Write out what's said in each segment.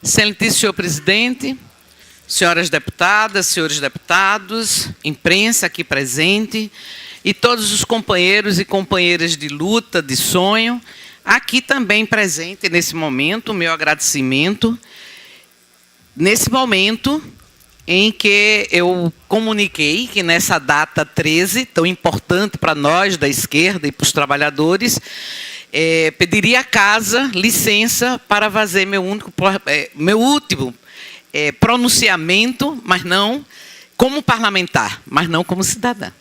Excelentíssimo senhor presidente, senhoras deputadas, senhores deputados, imprensa aqui presente e todos os companheiros e companheiras de luta, de sonho, aqui também presente nesse momento, o meu agradecimento, nesse momento em que eu comuniquei que nessa data 13, tão importante para nós da esquerda e para os trabalhadores, pediria à casa licença para fazer meu último pronunciamento, mas não como parlamentar, mas não como cidadã.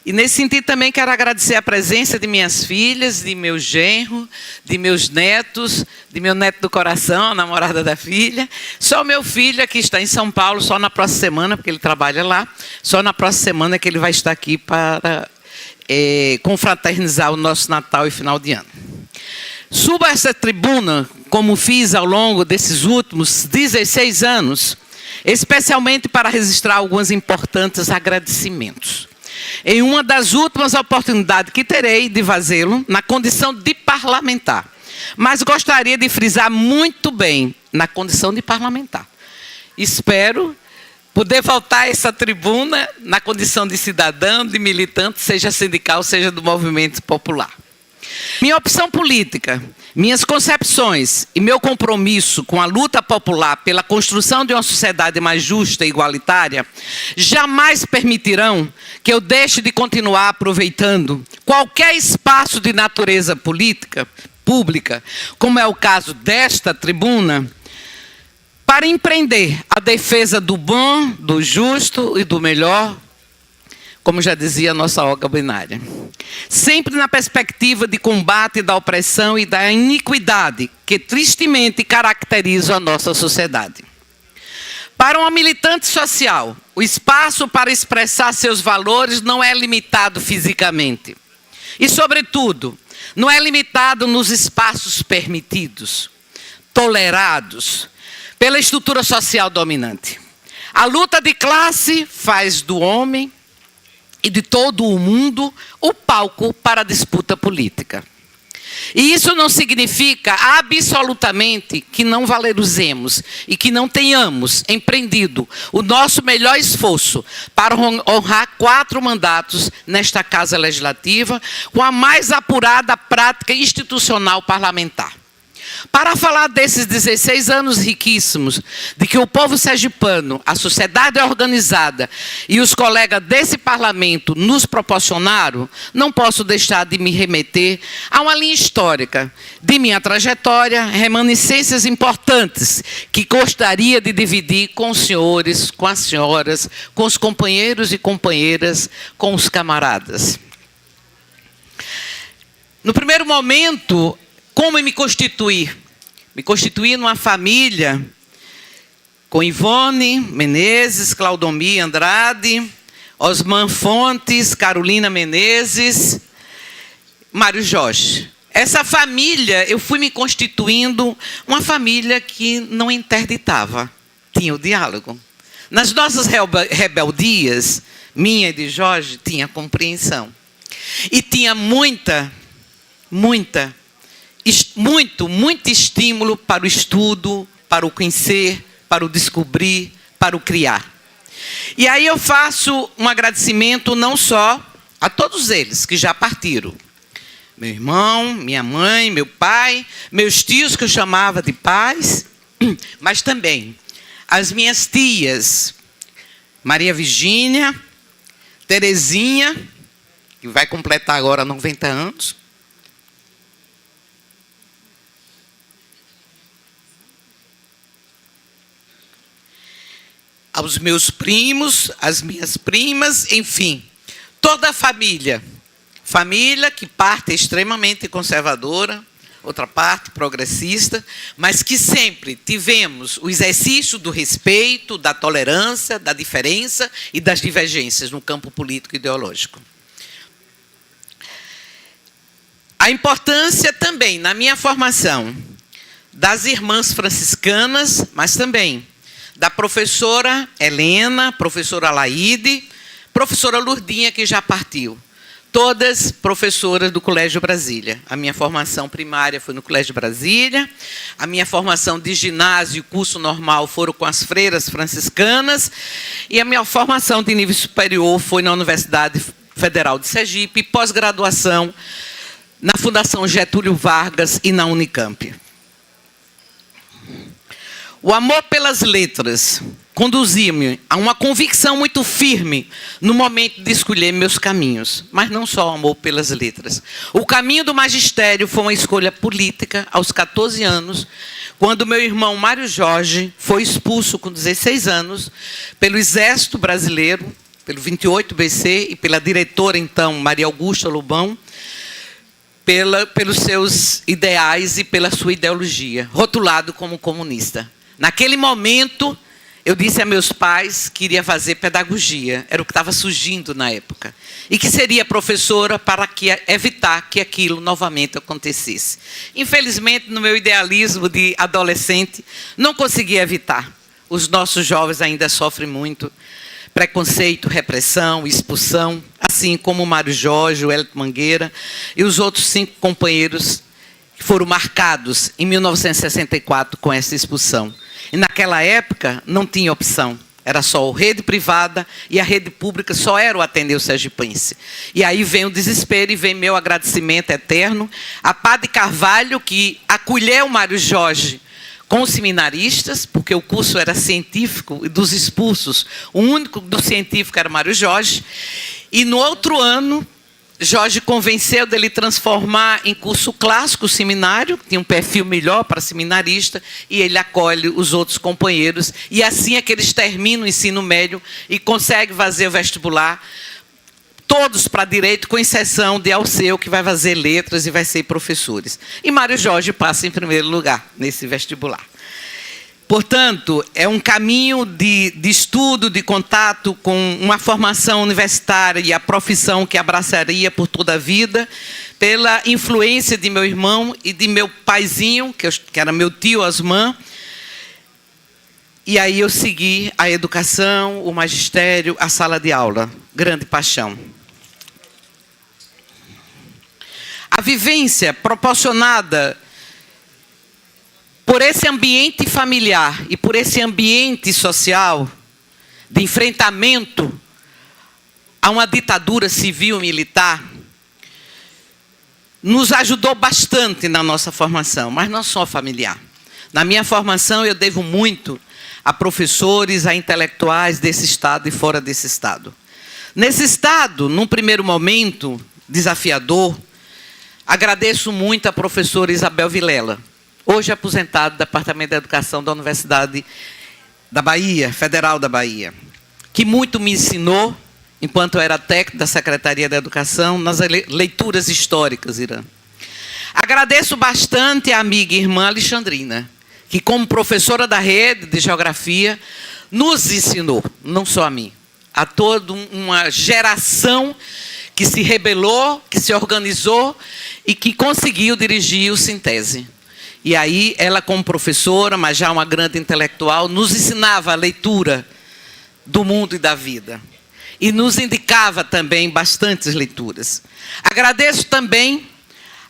E nesse sentido também quero agradecer a presença de minhas filhas, de meu genro, de meus netos, de meu neto do coração, a namorada da filha. Só o meu filho aqui está em São Paulo, só na próxima semana, porque ele trabalha lá, só na próxima semana que ele vai estar aqui para confraternizar o nosso Natal e final de ano. Subo a essa tribuna, como fiz ao longo desses últimos 16 anos, especialmente para registrar alguns importantes agradecimentos. Em uma das últimas oportunidades que terei de fazê-lo, na condição de parlamentar. Mas gostaria de frisar muito bem, na condição de parlamentar. Espero poder voltar a essa tribuna na condição de cidadão, de militante, seja sindical, seja do movimento popular. Minha opção política, minhas concepções e meu compromisso com a luta popular pela construção de uma sociedade mais justa e igualitária jamais permitirão que eu deixe de continuar aproveitando qualquer espaço de natureza política, pública, como é o caso desta tribuna, para empreender a defesa do bom, do justo e do melhor, como já dizia a nossa Olga Binária. Sempre na perspectiva de combate da opressão e da iniquidade que tristemente caracterizam a nossa sociedade. Para uma militante social, o espaço para expressar seus valores não é limitado fisicamente. E, sobretudo, não é limitado nos espaços permitidos, tolerados pela estrutura social dominante. A luta de classe faz do homem e de todo o mundo o palco para a disputa política. E isso não significa absolutamente que não valorizemos e que não tenhamos empreendido o nosso melhor esforço para honrar 4 mandatos nesta Casa Legislativa com a mais apurada prática institucional parlamentar. Para falar desses 16 anos riquíssimos, de que o povo sergipano, a sociedade organizada e os colegas desse parlamento nos proporcionaram, não posso deixar de me remeter a uma linha histórica de minha trajetória, reminiscências importantes que gostaria de dividir com os senhores, com as senhoras, com os companheiros e companheiras, com os camaradas. No primeiro momento, como me constituir? Me constituir numa família com Ivone Menezes, Claudomir Andrade, Osman Fontes, Carolina Menezes, Mário Jorge. Essa família, eu fui me constituindo uma família que não interditava, tinha o diálogo. Nas nossas rebeldias, minha e de Jorge, tinha compreensão. E tinha muito estímulo para o estudo, para o conhecer, para o descobrir, para o criar. E aí eu faço um agradecimento não só a todos eles que já partiram. Meu irmão, minha mãe, meu pai, meus tios que eu chamava de pais, mas também as minhas tias, Maria Virgínia, Terezinha, que vai completar agora 90 anos, aos meus primos, as minhas primas, enfim, toda a família. Família que parte é extremamente conservadora, outra parte progressista, mas que sempre tivemos o exercício do respeito, da tolerância, da diferença e das divergências no campo político e ideológico. A importância também, na minha formação, das irmãs franciscanas, mas também da professora Helena, professora Laide, professora Lurdinha, que já partiu. todas professoras do Colégio Brasília. A minha formação primária foi no Colégio Brasília, a minha formação de ginásio e curso normal foram com as freiras franciscanas, e a minha formação de nível superior foi na Universidade Federal de Sergipe, e pós-graduação na Fundação Getúlio Vargas e na Unicamp. O amor pelas letras conduzia-me a uma convicção muito firme no momento de escolher meus caminhos, mas não só o amor pelas letras. O caminho do magistério foi uma escolha política aos 14 anos, quando meu irmão Mário Jorge foi expulso com 16 anos pelo Exército Brasileiro, pelo 28 BC e pela diretora, então, Maria Augusta Lobão, pelos seus ideais e pela sua ideologia, rotulado como comunista. Naquele momento, eu disse a meus pais que iria fazer pedagogia, era o que estava surgindo na época, e que seria professora para evitar que aquilo novamente acontecesse. Infelizmente, no meu idealismo de adolescente, não consegui evitar. Os nossos jovens ainda sofrem muito preconceito, repressão, expulsão, assim como o Mário Jorge, o Hélio Mangueira e os outros 5 companheiros que foram marcados em 1964 com essa expulsão. E naquela época não tinha opção, era só a rede privada e a rede pública só era o Ateneu Sergipense. E aí vem o desespero e vem meu agradecimento eterno a Padre Carvalho, que acolheu o Mário Jorge com os seminaristas, porque o curso era científico, e dos expulsos, o único do científico era Mário Jorge, e no outro ano, Jorge convenceu dele transformar em curso clássico o seminário, que tinha um perfil melhor para seminarista, e ele acolhe os outros companheiros, e assim é que eles terminam o ensino médio e conseguem fazer o vestibular, todos para direito, com exceção de Alceu, que vai fazer letras e vai ser professores. E Mário Jorge passa em primeiro lugar nesse vestibular. Portanto, é um caminho de estudo, de contato com uma formação universitária e a profissão que abraçaria por toda a vida, pela influência de meu irmão e de meu paizinho, que era meu tio Osman. E aí eu segui a educação, o magistério, a sala de aula. Grande paixão. A vivência proporcionada por esse ambiente familiar e por esse ambiente social de enfrentamento a uma ditadura civil-militar nos ajudou bastante na nossa formação, mas não só familiar. Na minha formação eu devo muito a professores, a intelectuais desse estado e fora desse estado. Nesse estado, num primeiro momento desafiador, agradeço muito a professora Isabel Vilela, hoje aposentado do Departamento de Educação da Universidade da Bahia, Federal da Bahia, que muito me ensinou, enquanto eu era técnico da Secretaria da Educação, nas leituras históricas, Irã. Agradeço bastante a amiga e irmã Alexandrina, que como professora da rede de Geografia, nos ensinou, não só a mim, a toda uma geração que se rebelou, que se organizou e que conseguiu dirigir o Sintese. E aí, ela como professora, mas já uma grande intelectual, nos ensinava a leitura do mundo e da vida. E nos indicava também bastantes leituras. Agradeço também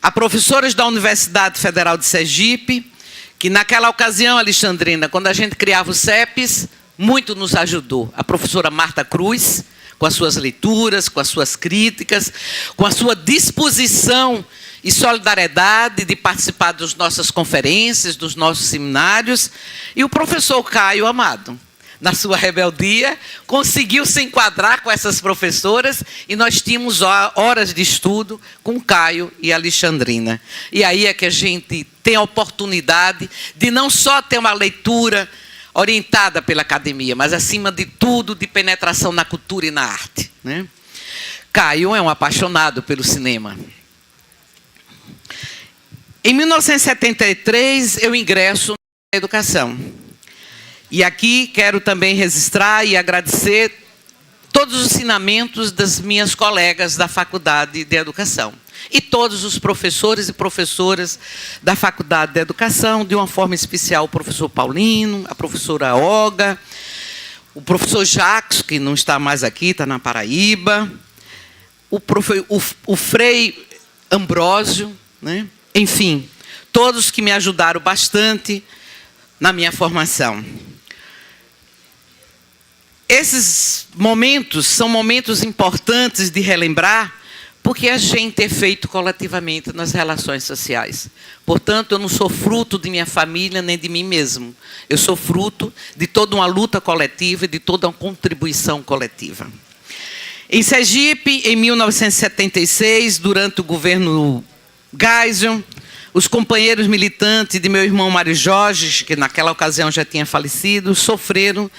a professoras da Universidade Federal de Sergipe, que naquela ocasião, Alexandrina, quando a gente criava os CEPs, muito nos ajudou. A professora Marta Cruz, com as suas leituras, com as suas críticas, com a sua disposição e solidariedade de participar das nossas conferências, dos nossos seminários, e o professor Caio Amado, na sua rebeldia, conseguiu se enquadrar com essas professoras, e nós tínhamos horas de estudo com Caio e Alexandrina. E aí é que a gente tem a oportunidade de não só ter uma leitura orientada pela academia, mas, acima de tudo, de penetração na cultura e na arte, né? Caio é um apaixonado pelo cinema. Em 1973, eu ingresso na educação. E aqui quero também registrar e agradecer todos os ensinamentos das minhas colegas da Faculdade de Educação. E todos os professores e professoras da Faculdade de Educação, de uma forma especial o professor Paulino, a professora Olga, o professor Jacques, que não está mais aqui, está na Paraíba, o Frei Ambrósio, né? Enfim, todos que me ajudaram bastante na minha formação. Esses momentos são momentos importantes de relembrar, porque a gente é feito coletivamente nas relações sociais. Portanto, eu não sou fruto de minha família nem de mim mesmo. Eu sou fruto de toda uma luta coletiva e de toda uma contribuição coletiva. Em Sergipe, em 1976, durante o governo Geisel, os companheiros militantes de meu irmão Mário Jorge, que naquela ocasião já tinha falecido, sofreram,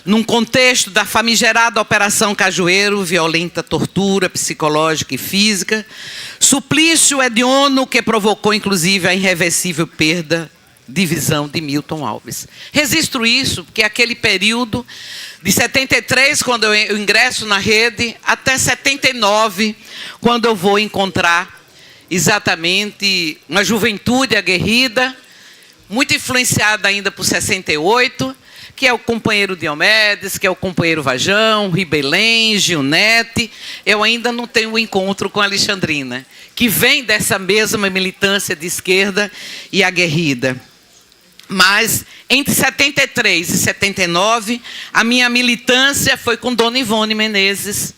num contexto da famigerada Operação Cajueiro, violenta tortura psicológica e física, suplício hediondo que provocou, inclusive, a irreversível perda de visão de Milton Alves. Registro isso porque aquele período de 73, quando eu ingresso na rede, até 79, quando eu vou encontrar exatamente uma juventude aguerrida, muito influenciada ainda por 68, que é o companheiro Diomedes, que é o companheiro Vajão, Ribelém, Gilnete. Eu ainda não tenho um encontro com a Alexandrina, que vem dessa mesma militância de esquerda e aguerrida. Mas, entre 73 e 79, a minha militância foi com Dona Ivone Menezes,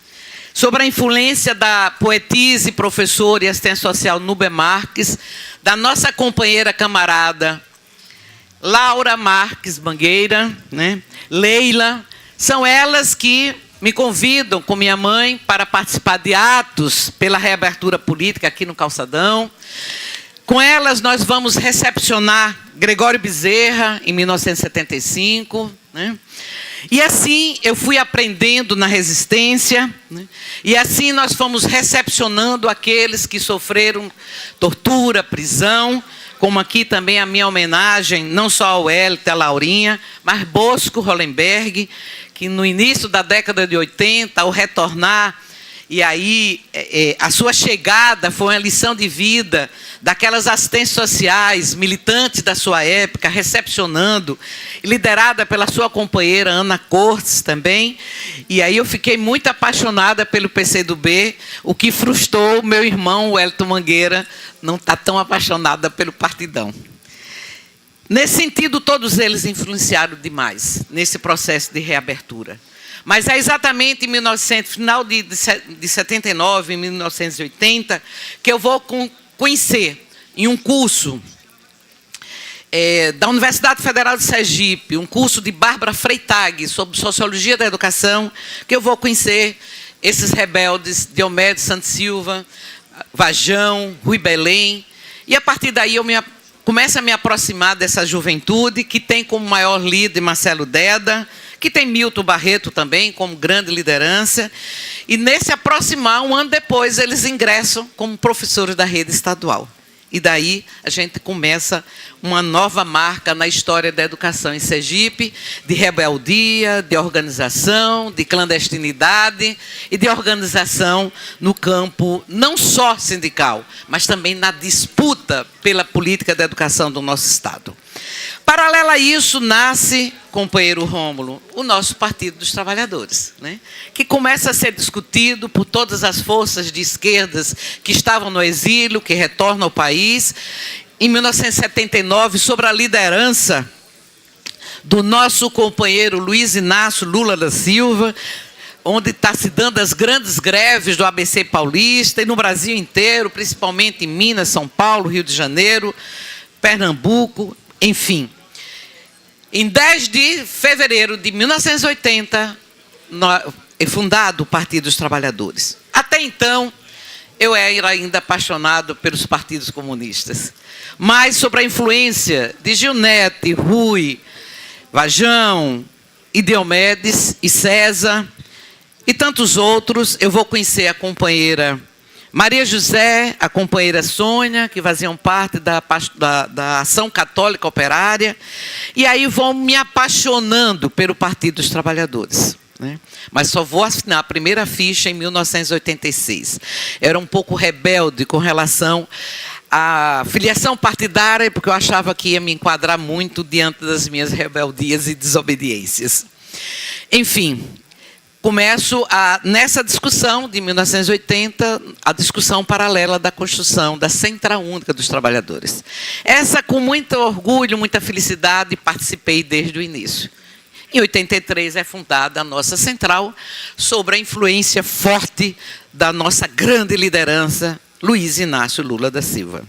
sobre a influência da poetisa e professora e assistente social Nube Marques, da nossa companheira camarada Laura Marques Bangueira, né? Leila. São elas que me convidam com minha mãe para participar de atos pela reabertura política aqui no Calçadão. Com elas nós vamos recepcionar Gregório Bezerra em 1975, né? E assim eu fui aprendendo na resistência, né? E assim nós fomos recepcionando aqueles que sofreram tortura, prisão, como aqui também a minha homenagem, não só ao Hélio, a Laurinha, mas Bosco Hollenberg, que no início da década de 80, ao retornar, e aí a sua chegada foi uma lição de vida daquelas assistentes sociais, militantes da sua época, recepcionando, liderada pela sua companheira Ana Cortes também. E aí eu fiquei muito apaixonada pelo PCdoB, o que frustrou meu irmão, o Wellington Mangueira, não estar tão apaixonada pelo Partidão. Nesse sentido, todos eles influenciaram demais nesse processo de reabertura. Mas é exatamente em final de 79, em 1980, que eu vou conhecer, em um curso da Universidade Federal de Sergipe, um curso de Bárbara Freitag, sobre Sociologia da Educação, que eu vou conhecer esses rebeldes, Diomedes Santos Silva, Vajão, Rui Belém, e a partir daí eu começo a me aproximar dessa juventude, que tem como maior líder Marcelo Deda, que tem Milton Barreto também, como grande liderança. E nesse aproximar, um ano depois, eles ingressam como professores da rede estadual. E daí a gente começa uma nova marca na história da educação em Sergipe, de rebeldia, de organização, de clandestinidade e de organização no campo não só sindical, mas também na disputa pela política da educação do nosso Estado. Paralelo a isso, nasce, companheiro Rômulo, o nosso Partido dos Trabalhadores, né? Que começa a ser discutido por todas as forças de esquerdas que estavam no exílio, que retornam ao país. Em 1979, sobre a liderança do nosso companheiro Luiz Inácio Lula da Silva, onde está se dando as grandes greves do ABC paulista, e no Brasil inteiro, principalmente em Minas, São Paulo, Rio de Janeiro, Pernambuco, enfim. Em 10 de fevereiro de 1980, é fundado o Partido dos Trabalhadores. Até então, eu era ainda apaixonado pelos partidos comunistas. Mas sobre a influência de Gilnete, Rui, Vajão, e Diomedes, e César, e tantos outros, eu vou conhecer a companheira Maria José, a companheira Sônia, que faziam parte da Ação Católica Operária, e aí vou me apaixonando pelo Partido dos Trabalhadores, né? Mas só vou assinar a primeira ficha em 1986. Era um pouco rebelde com relação à filiação partidária, porque eu achava que ia me enquadrar muito diante das minhas rebeldias e desobediências. Enfim, começo nessa discussão de 1980, a discussão paralela da construção da Central Única dos Trabalhadores. Essa, com muito orgulho, muita felicidade, participei desde o início. Em 83 é fundada a nossa central, sob a influência forte da nossa grande liderança, Luiz Inácio Lula da Silva.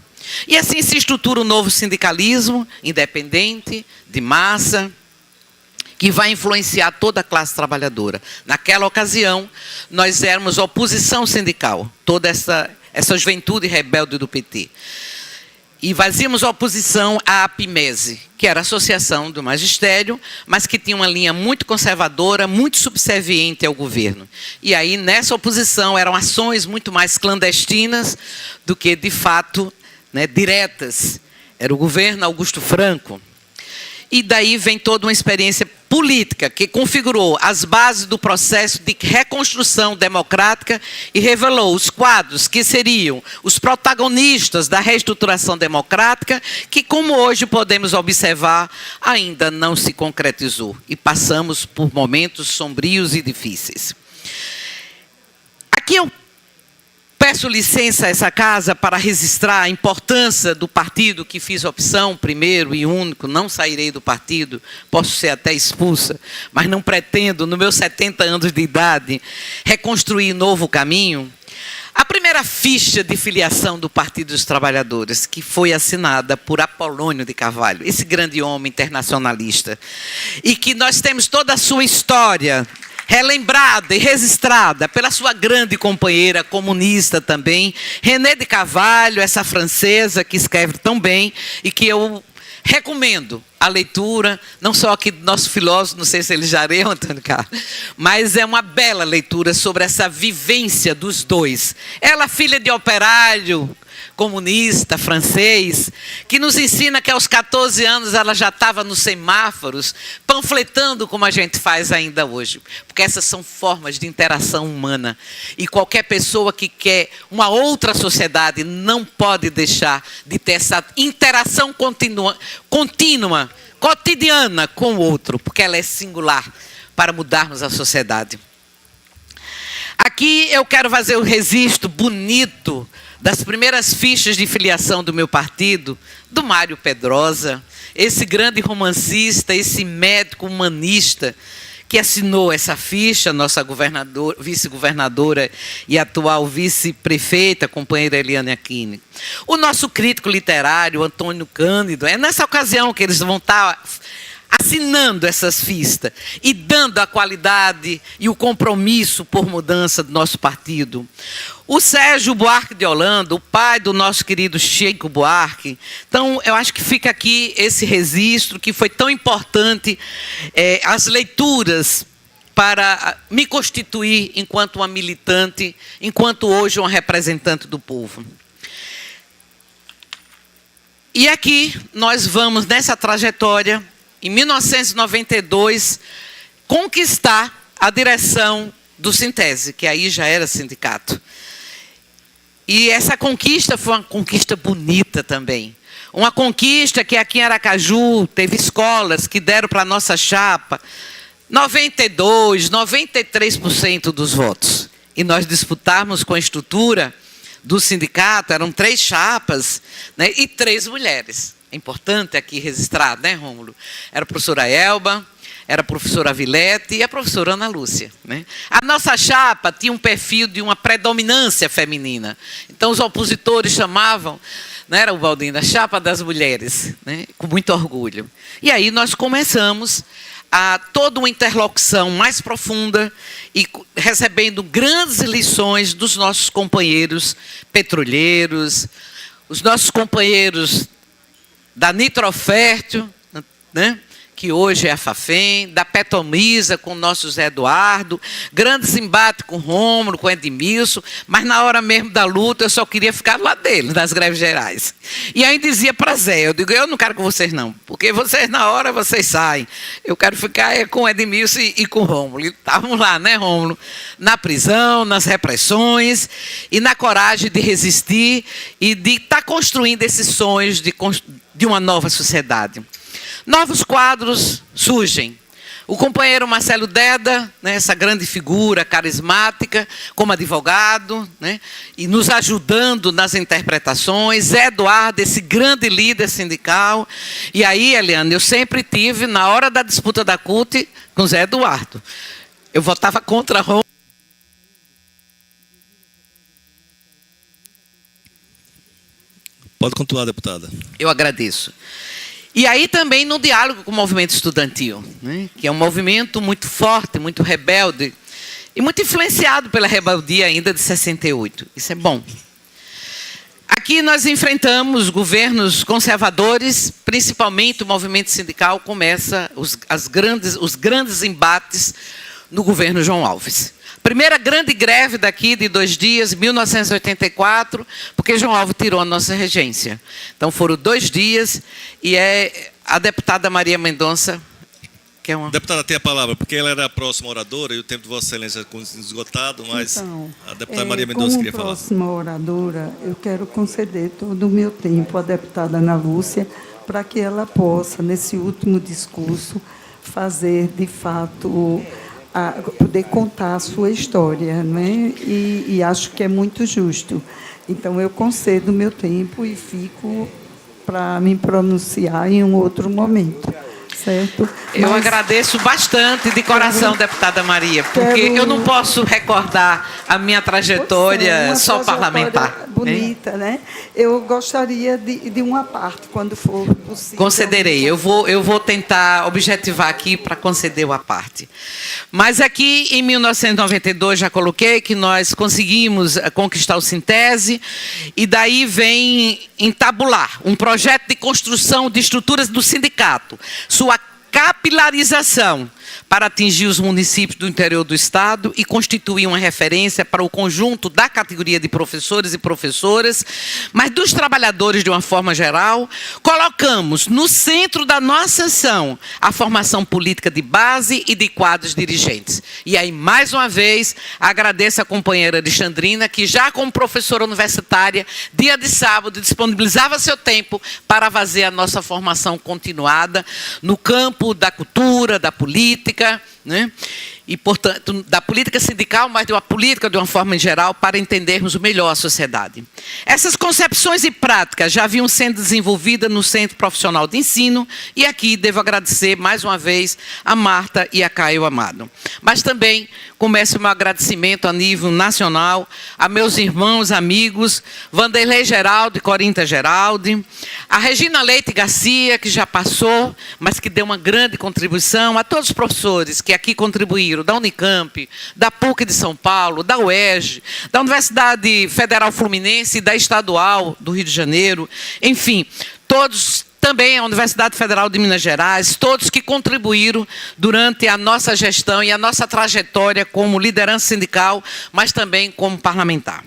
E assim se estrutura um novo sindicalismo independente, de massa, que vai influenciar toda a classe trabalhadora. Naquela ocasião, nós éramos oposição sindical, toda essa juventude rebelde do PT. E fazíamos oposição à APIMESE, que era a Associação do Magistério, mas que tinha uma linha muito conservadora, muito subserviente ao governo. E aí, nessa oposição, eram ações muito mais clandestinas do que, de fato, diretas. Era o governo Augusto Franco. E daí vem toda uma experiência política que configurou as bases do processo de reconstrução democrática e revelou os quadros que seriam os protagonistas da reestruturação democrática, que, como hoje podemos observar, ainda não se concretizou. E passamos por momentos sombrios e difíceis. Aqui eu peço licença a essa casa para registrar a importância do partido que fiz opção, primeiro e único, não sairei do partido, posso ser até expulsa, mas não pretendo, nos meus 70 anos de idade, reconstruir novo caminho. A primeira ficha de filiação do Partido dos Trabalhadores, que foi assinada por Apolônio de Carvalho, esse grande homem internacionalista, e que nós temos toda a sua história relembrada e registrada pela sua grande companheira comunista também, René de Carvalho, essa francesa que escreve tão bem e que eu recomendo a leitura, não só aqui do nosso filósofo, não sei se ele já leu, Antônio Carlos, mas é uma bela leitura sobre essa vivência dos dois. Ela, filha de operário, comunista, francês, que nos ensina que aos 14 anos ela já estava nos semáforos, panfletando como a gente faz ainda hoje. Porque essas são formas de interação humana. E qualquer pessoa que quer uma outra sociedade não pode deixar de ter essa interação contínua, cotidiana com o outro, porque ela é singular para mudarmos a sociedade. Aqui eu quero fazer o registro bonito das primeiras fichas de filiação do meu partido, do Mário Pedrosa, esse grande romancista, esse médico humanista que assinou essa ficha, nossa vice-governadora e atual vice-prefeita, companheira Eliane Aquino. O nosso crítico literário, Antônio Cândido, é nessa ocasião que eles vão estar assinando essas fichas e dando a qualidade e o compromisso por mudança do nosso partido. O Sérgio Buarque de Holanda, o pai do nosso querido Chico Buarque. Então, eu acho que fica aqui esse registro que foi tão importante, as leituras para me constituir enquanto uma militante, enquanto hoje uma representante do povo. E aqui nós vamos, nessa trajetória, em 1992, conquistar a direção do Sintese, que aí já era sindicato. E essa conquista foi uma conquista bonita também. Uma conquista que aqui em Aracaju teve escolas que deram para a nossa chapa 92%, 93% dos votos. E nós disputarmos com a estrutura do sindicato, eram 3 chapas, né, e 3 mulheres. É importante aqui registrar, né, Rômulo? Era a professora Elba, era a professora Vilete e a professora Ana Lúcia, né? A nossa chapa tinha um perfil de uma predominância feminina. Então, os opositores chamavam, não era o Baldinho, a chapa das mulheres, né? Com muito orgulho. E aí nós começamos a toda uma interlocução mais profunda e recebendo grandes lições dos nossos companheiros petrolheiros, os nossos companheiros da Nitrofértil, né, que hoje é a Fafem, da Petromisa com o nosso Zé Eduardo, grandes embates com o Rômulo, com o Edmilson, mas na hora mesmo da luta eu só queria ficar lá dele, nas greves gerais. E aí dizia para Zé, eu digo, eu não quero com vocês não, porque vocês na hora vocês saem, eu quero ficar com o Edmilson e com o Rômulo. E estávamos lá, né, Rômulo? Na prisão, nas repressões e na coragem de resistir e de estar construindo esses sonhos de uma nova sociedade. Novos quadros surgem. O companheiro Marcelo Deda, né, essa grande figura carismática, como advogado, né, e nos ajudando nas interpretações. Zé Eduardo, esse grande líder sindical. E aí, Eliane, eu sempre tive, na hora da disputa da CUT, com Zé Eduardo. Eu votava contra a Roma. Pode continuar, deputada. Eu agradeço. E aí também no diálogo com o movimento estudantil, né, que é um movimento muito forte, muito rebelde, e muito influenciado pela rebeldia ainda de 68. Isso é bom. Aqui nós enfrentamos governos conservadores, principalmente o movimento sindical começa os grandes embates no governo João Alves. Primeira grande greve daqui de 2 dias, 1984, porque João Alves tirou a nossa regência. Então foram 2 dias e é a deputada Maria Mendonça, que é uma... Deputada, tem a palavra, porque ela era a próxima oradora e o tempo de Vossa Excelência é esgotado, mas então, a deputada Maria Mendonça queria falar. Como próxima oradora, eu quero conceder todo o meu tempo à deputada Ana Lúcia para que ela possa, nesse último discurso, fazer, de fato, poder contar a sua história, né? E acho que é muito justo. Então, eu concedo o meu tempo e fico para me pronunciar em um outro momento. Certo? Eu agradeço bastante de coração, deputada Maria, porque eu não posso recordar a minha trajetória só parlamentar. Bonita, né? Eu gostaria de uma parte, quando for possível. Concederei. Eu vou tentar objetivar aqui para conceder uma parte. Mas aqui, em 1992, já coloquei que nós conseguimos conquistar o Sintese, e daí vem entabular um projeto de construção de estruturas do sindicato, sua capilarização para atingir os municípios do interior do Estado e constituir uma referência para o conjunto da categoria de professores e professoras, mas dos trabalhadores de uma forma geral. Colocamos no centro da nossa ação a formação política de base e de quadros dirigentes. E aí, mais uma vez, agradeço a companheira Alexandrina, que já como professora universitária, dia de sábado, disponibilizava seu tempo para fazer a nossa formação continuada no campo da cultura, da política, né? E, portanto, da política sindical, mas de uma política de uma forma em geral, para entendermos melhor a sociedade. Essas concepções e práticas já vinham sendo desenvolvidas no Centro Profissional de Ensino, e aqui devo agradecer mais uma vez a Marta e a Caio Amado. Mas também começo o meu agradecimento a nível nacional a meus irmãos, amigos, Vanderlei Geraldo e Corinta Geraldi, a Regina Leite Garcia, que já passou, mas que deu uma grande contribuição, a todos os professores que aqui contribuíram, da Unicamp, da PUC de São Paulo, da UERJ, da Universidade Federal Fluminense e da Estadual do Rio de Janeiro, enfim, todos, também a Universidade Federal de Minas Gerais, todos que contribuíram durante a nossa gestão e a nossa trajetória como liderança sindical, mas também como parlamentar.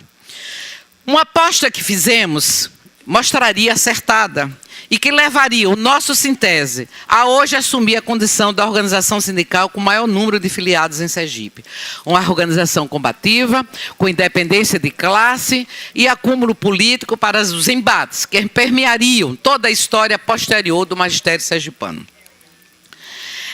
Uma aposta que fizemos mostraria acertada e que levaria o nosso Sintese a hoje assumir a condição da organização sindical com o maior número de filiados em Sergipe. Uma organização combativa, com independência de classe e acúmulo político para os embates que permeariam toda a história posterior do magistério sergipano.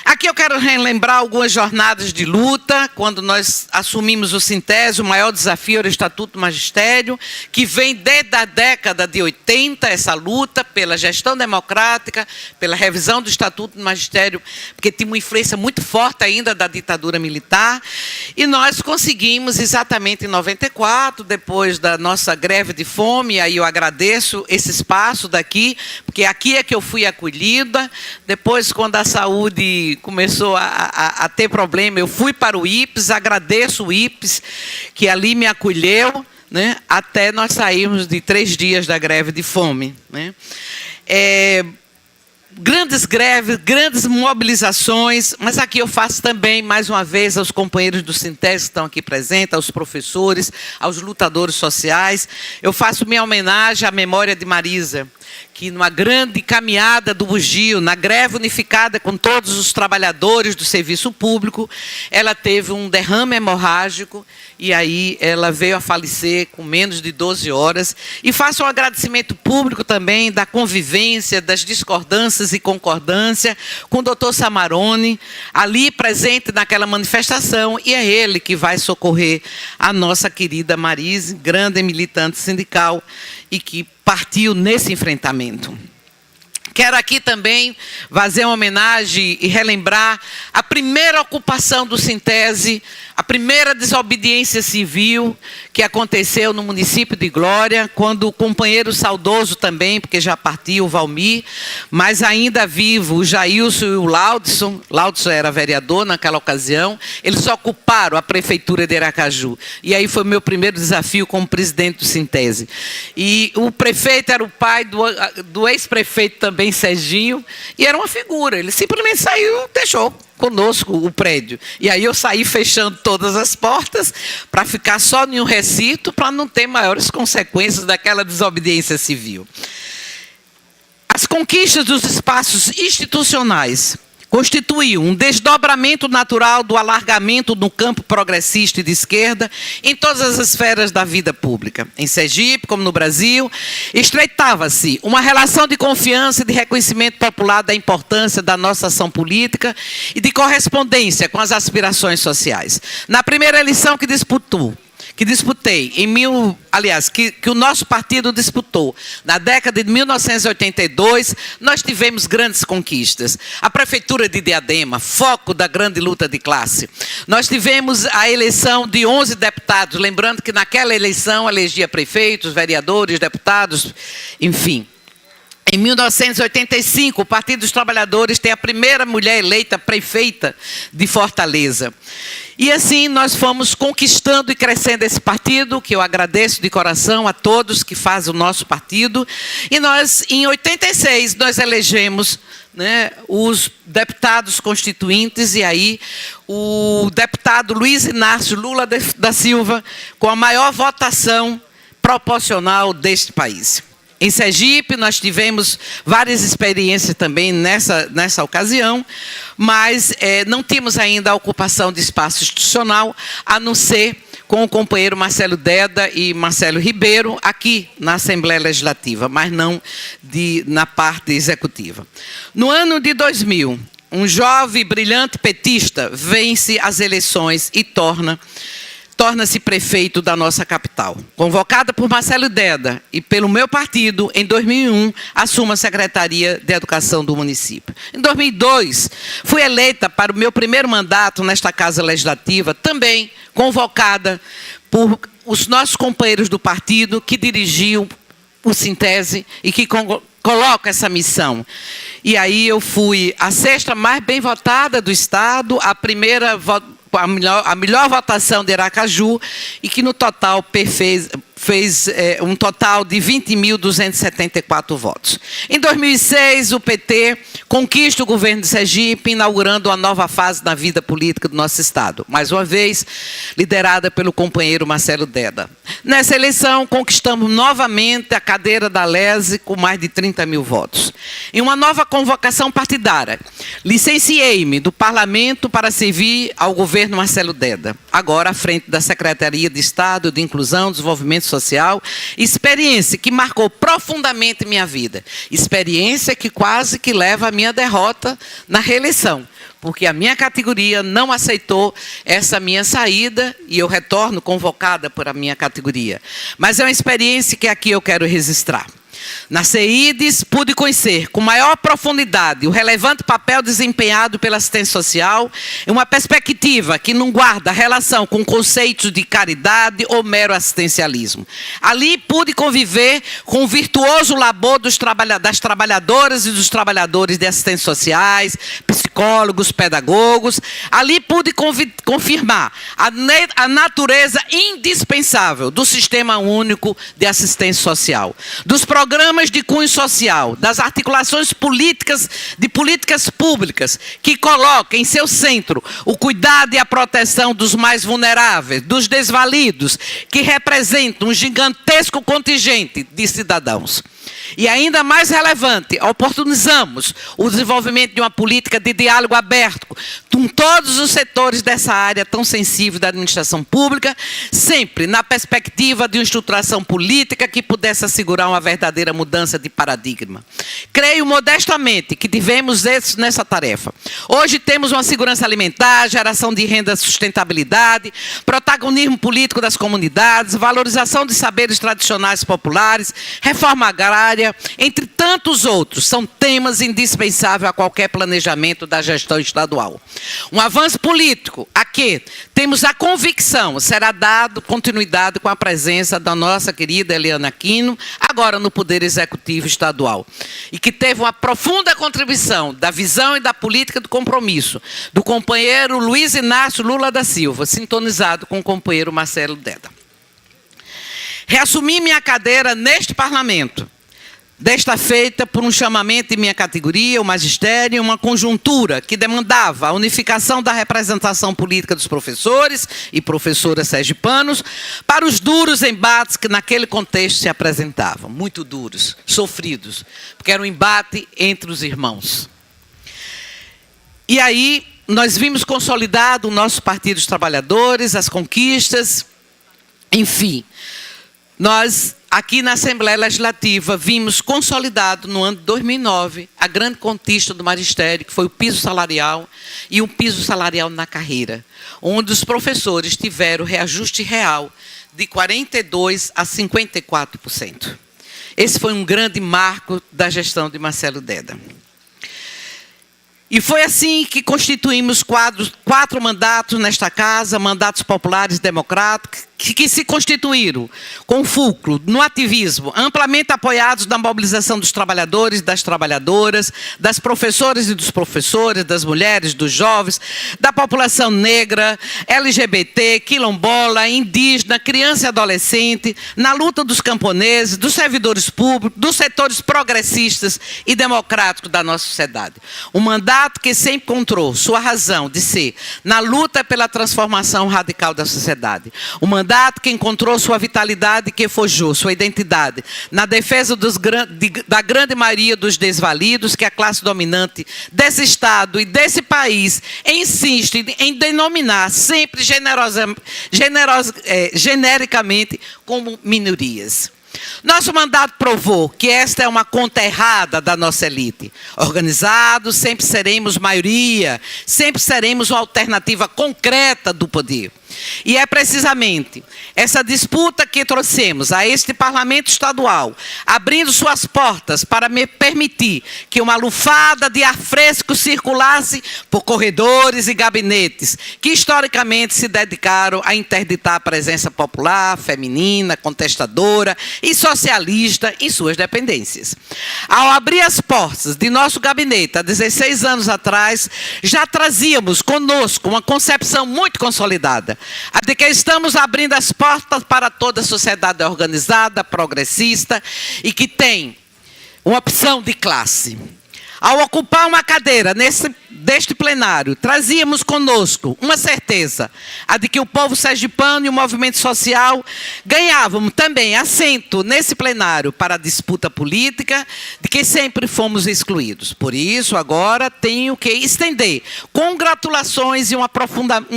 Aqui eu quero relembrar algumas jornadas de luta, quando nós assumimos o Sintese, o maior desafio era o Estatuto do Magistério, que vem desde a década de 80, essa luta pela gestão democrática, pela revisão do Estatuto do Magistério, porque tinha uma influência muito forte ainda da ditadura militar, e nós conseguimos exatamente em 94, depois da nossa greve de fome, aí eu agradeço esse espaço daqui, porque aqui é que eu fui acolhida, depois quando a saúde começou a ter problema, eu fui para o IPES, agradeço o IPES, que ali me acolheu, né, até nós sairmos de 3 dias da greve de fome, né. Grandes greves, grandes mobilizações, mas aqui eu faço também, mais uma vez, aos companheiros do Sintese que estão aqui presentes, aos professores, aos lutadores sociais, eu faço minha homenagem à memória de Marisa. que numa grande caminhada do Bugio, na greve unificada com todos os trabalhadores do serviço público, ela teve um derrame hemorrágico e aí ela veio a falecer com menos de 12 horas. E faço um agradecimento público também da convivência, das discordâncias e concordância com o doutor Samarone, ali presente naquela manifestação, e é ele que vai socorrer a nossa querida Marise, grande militante sindical, e que partiu nesse enfrentamento. Quero aqui também fazer uma homenagem e relembrar a primeira ocupação do Sintese, a primeira desobediência civil que aconteceu no município de Glória, quando o companheiro saudoso também, porque já partiu o Valmir, mas ainda vivo, o Jailson e o Laudson era vereador naquela ocasião, eles ocuparam a prefeitura de Aracaju. E aí foi o meu primeiro desafio como presidente do Sintese. E o prefeito era o pai do ex-prefeito também, Serginho, e era uma figura, ele simplesmente saiu, deixou conosco o prédio. E aí eu saí fechando todas as portas para ficar só em um recinto, para não ter maiores consequências daquela desobediência civil. As conquistas dos espaços institucionais constituíam um desdobramento natural do alargamento no campo progressista e de esquerda em todas as esferas da vida pública. Em Sergipe, como no Brasil, estreitava-se uma relação de confiança e de reconhecimento popular da importância da nossa ação política e de correspondência com as aspirações sociais. Na primeira eleição que disputei, que o nosso partido disputou na década de 1982, nós tivemos grandes conquistas. A prefeitura de Diadema, foco da grande luta de classe. Nós tivemos a eleição de 11 deputados, lembrando que naquela eleição elegia prefeitos, vereadores, deputados, enfim. Em 1985, o Partido dos Trabalhadores tem a primeira mulher eleita prefeita de Fortaleza. E assim nós fomos conquistando e crescendo esse partido, que eu agradeço de coração a todos que fazem o nosso partido. E nós, em 86, nós elegemos, né, os deputados constituintes, e aí o deputado Luiz Inácio Lula da Silva, com a maior votação proporcional deste país. Em Sergipe, nós tivemos várias experiências também nessa ocasião, mas não tínhamos ainda a ocupação de espaço institucional, a não ser com o companheiro Marcelo Deda e Marcelo Ribeiro, aqui na Assembleia Legislativa, mas não na parte executiva. No ano de 2000, um brilhante petista vence as eleições e torna-se prefeito da nossa capital. Convocada por Marcelo Deda e pelo meu partido, em 2001, assumo a Secretaria de Educação do município. Em 2002, fui eleita para o meu primeiro mandato nesta Casa Legislativa, também convocada por os nossos companheiros do partido que dirigiam o Sintese e que colocam essa missão. E aí eu fui a sexta mais bem votada do Estado, a melhor votação de Aracaju, e que no total fez um total de 20.274 votos. Em 2006, o PT conquista o governo de Sergipe, inaugurando uma nova fase na vida política do nosso Estado. Mais uma vez, liderada pelo companheiro Marcelo Deda. Nessa eleição, conquistamos novamente a cadeira da LESE com mais de 30 mil votos. Em uma nova convocação partidária, licenciei-me do Parlamento para servir ao governo Marcelo Deda, agora à frente da Secretaria de Estado de Inclusão e Desenvolvimento Social, experiência que marcou profundamente minha vida, experiência que quase que leva à minha derrota na reeleição, porque a minha categoria não aceitou essa minha saída e eu retorno convocada por a minha categoria. Mas é uma experiência que aqui eu quero registrar. Na CEIDES, pude conhecer com maior profundidade o relevante papel desempenhado pela assistência social em uma perspectiva que não guarda relação com conceitos de caridade ou mero assistencialismo. Ali pude conviver com o virtuoso labor das trabalhadoras e dos trabalhadores de assistências sociais, psicólogos, pedagogos. Ali pude confirmar a natureza indispensável do Sistema Único de Assistência Social, dos programas de cunho social, das articulações políticas públicas que colocam em seu centro o cuidado e a proteção dos mais vulneráveis, dos desvalidos, que representam um gigantesco contingente de cidadãos. E ainda mais relevante, oportunizamos o desenvolvimento de uma política de diálogo aberto com todos os setores dessa área tão sensível da administração pública, sempre na perspectiva de uma estruturação política que pudesse assegurar uma verdadeira mudança de paradigma. Creio modestamente que tivemos êxito nessa tarefa. Hoje temos uma segurança alimentar, geração de renda, sustentabilidade, protagonismo político das comunidades, valorização de saberes tradicionais populares, reforma agrária, entre tantos outros, são temas indispensáveis a qualquer planejamento da gestão estadual. Um avanço político a que temos a convicção será dado continuidade com a presença da nossa querida Eliana Aquino, agora no Poder Executivo Estadual, e que teve uma profunda contribuição da visão e da política do compromisso do companheiro Luiz Inácio Lula da Silva, sintonizado com o companheiro Marcelo Deda. Reassumi minha cadeira neste Parlamento, desta feita por um chamamento de minha categoria, o magistério, uma conjuntura que demandava a unificação da representação política dos professores e professoras sergipanos para os duros embates que naquele contexto se apresentavam, muito duros, sofridos, porque era um embate entre os irmãos. E aí nós vimos consolidado o nosso Partido dos Trabalhadores, as conquistas, enfim. Nós, aqui na Assembleia Legislativa, vimos consolidado no ano de 2009 a grande conquista do magistério, que foi o piso salarial e um piso salarial na carreira, onde os professores tiveram reajuste real de 42% a 54%. Esse foi um grande marco da gestão de Marcelo Deda. E foi assim que constituímos quatro mandatos nesta casa, mandatos populares democráticos, que se constituíram com fulcro no ativismo, amplamente apoiados na mobilização dos trabalhadores e das trabalhadoras, das professoras e dos professores, das mulheres, dos jovens, da população negra, LGBT, quilombola, indígena, criança e adolescente, na luta dos camponeses, dos servidores públicos, dos setores progressistas e democráticos da nossa sociedade. Um mandato que sempre encontrou sua razão de ser na luta pela transformação radical da sociedade. Um mandato que encontrou sua vitalidade e que forjou sua identidade na defesa da grande maioria dos desvalidos que a classe dominante desse Estado e desse país insiste em denominar sempre genericamente como minorias. Nosso mandato provou que esta é uma conta errada da nossa elite. Organizados, sempre seremos maioria, sempre seremos uma alternativa concreta do poder. E é precisamente essa disputa que trouxemos a este Parlamento Estadual, abrindo suas portas para me permitir que uma lufada de ar fresco circulasse por corredores e gabinetes, que historicamente se dedicaram a interditar a presença popular, feminina, contestadora e socialista em suas dependências. Ao abrir as portas de nosso gabinete, há 16 anos atrás, já trazíamos conosco uma concepção muito consolidada, a de que estamos abrindo as portas para toda a sociedade organizada, progressista e que tem uma opção de classe. Ao ocupar uma cadeira deste plenário, trazíamos conosco uma certeza, a de que o povo sergipano e o movimento social ganhavam também assento nesse plenário para a disputa política, de que sempre fomos excluídos. Por isso, agora tenho que estender congratulações e um